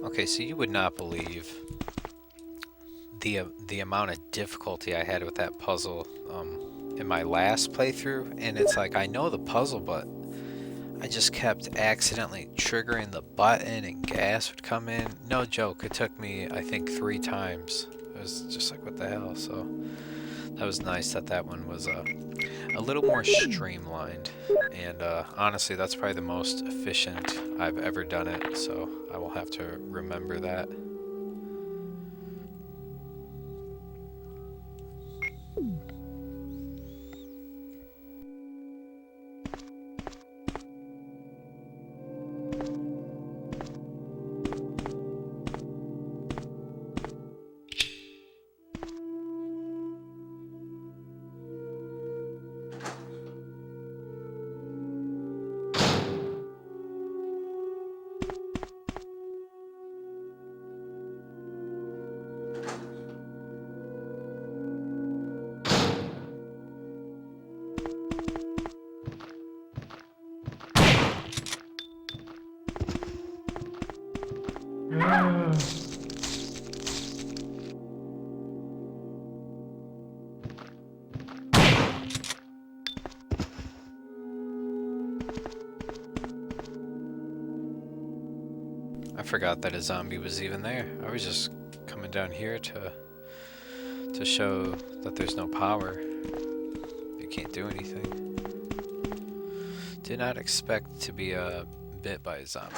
Okay, so you would not believe the amount of difficulty I had with that puzzle in my last playthrough, and it's like I know the puzzle, but I just kept accidentally triggering the button and gas would come in. No joke, it took me I think 3 times. It was just like what the hell. So that was nice that that one was a little more streamlined, and honestly that's probably the most efficient I've ever done it, so I will have to remember that. I forgot that a zombie was even there. I was just coming down here to show that there's no power. You can't do anything. Did not expect to be bit by a zombie.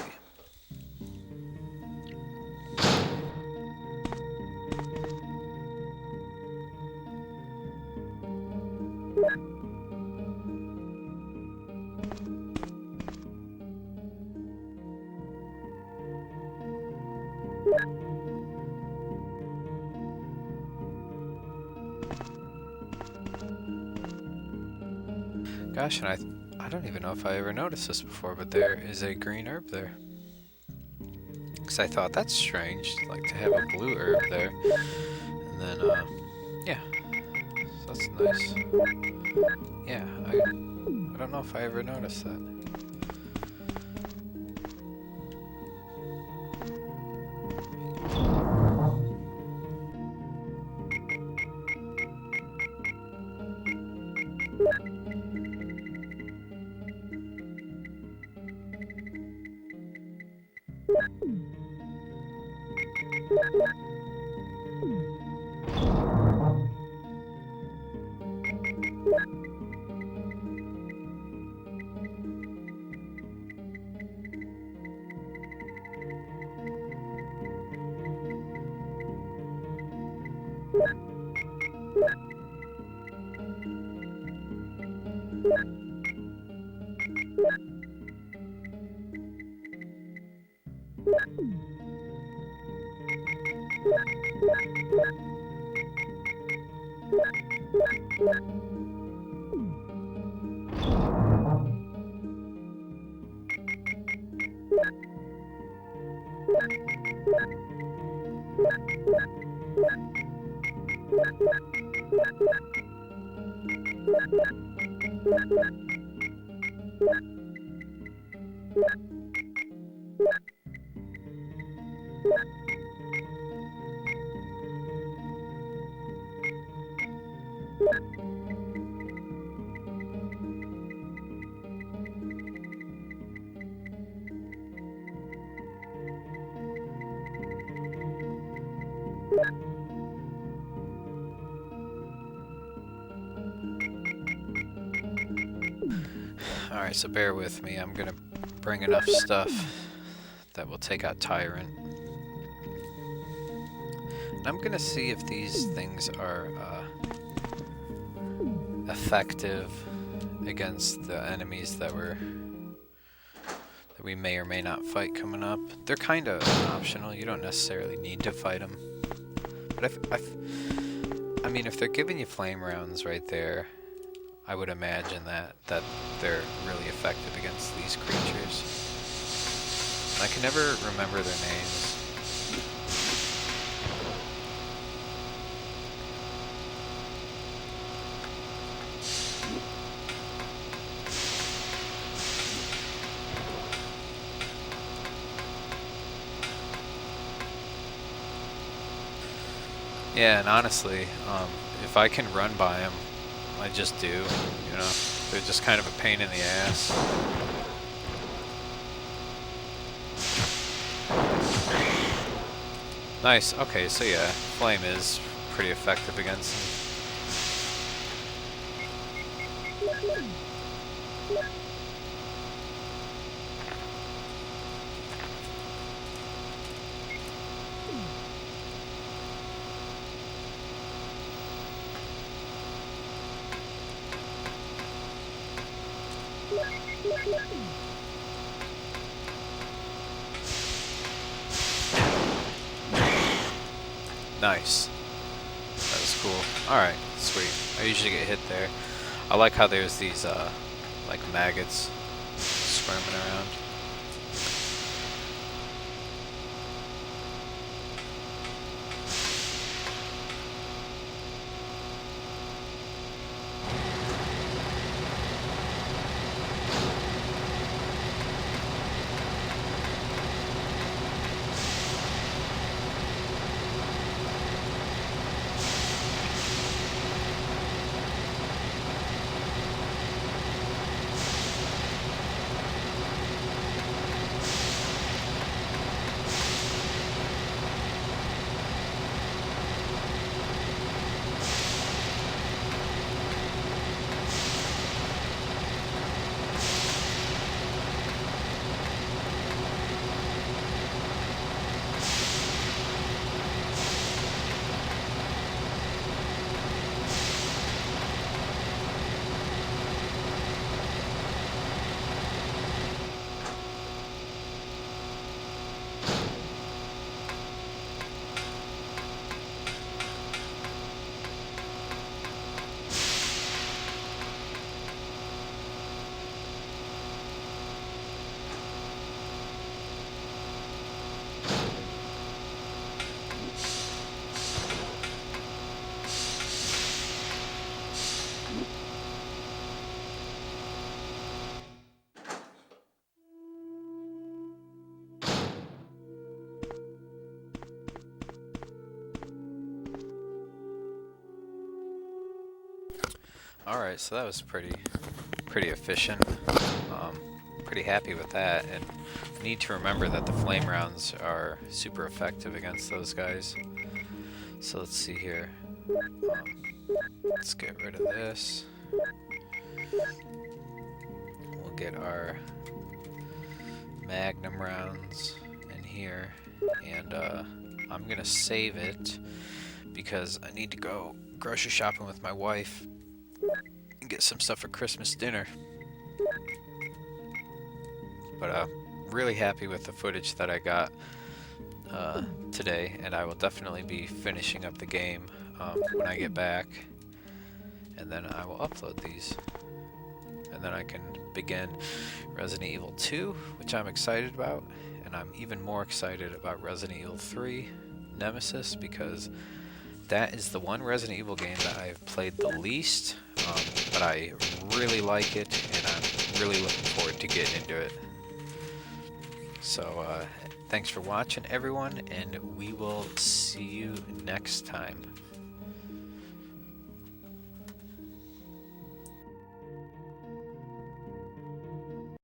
Gosh, and I don't even know if I ever noticed this before, but there is a green herb there. Because I thought that's strange, like to have a blue herb there. And then, yeah, so that's nice. Yeah, I don't know if I ever noticed that. Alright, so bear with me. I'm gonna bring enough stuff that will take out Tyrant. And I'm gonna see if these things are effective against the enemies that we may or may not fight coming up. They're kind of optional. You don't necessarily need to fight them. But I mean, if they're giving you flame rounds right there, I would imagine that they're really effective against these creatures. I can never remember their names. Yeah, and honestly, if I can run by them, I just do, you know. They're just kind of a pain in the ass. Nice, okay, so yeah, Flame is pretty effective against them. Nice. That was cool. Alright, sweet. I usually get hit there. I like how there's these, like maggots squirming around. Alright, so that was pretty efficient. Pretty happy with that, and need to remember that the flame rounds are super effective against those guys. So let's see here. Let's get rid of this. We'll get our magnum rounds in here, and I'm gonna save it because I need to go grocery shopping with my wife and get some stuff for Christmas dinner. But really happy with the footage that I got today, and I will definitely be finishing up the game when I get back, and then I will upload these, and then I can begin Resident Evil 2, which I'm excited about, and I'm even more excited about Resident Evil 3 Nemesis, because that is the one Resident Evil game that I've played the least, but I really like it, and I'm really looking forward to getting into it. So, thanks for watching, everyone, and we will see you next time.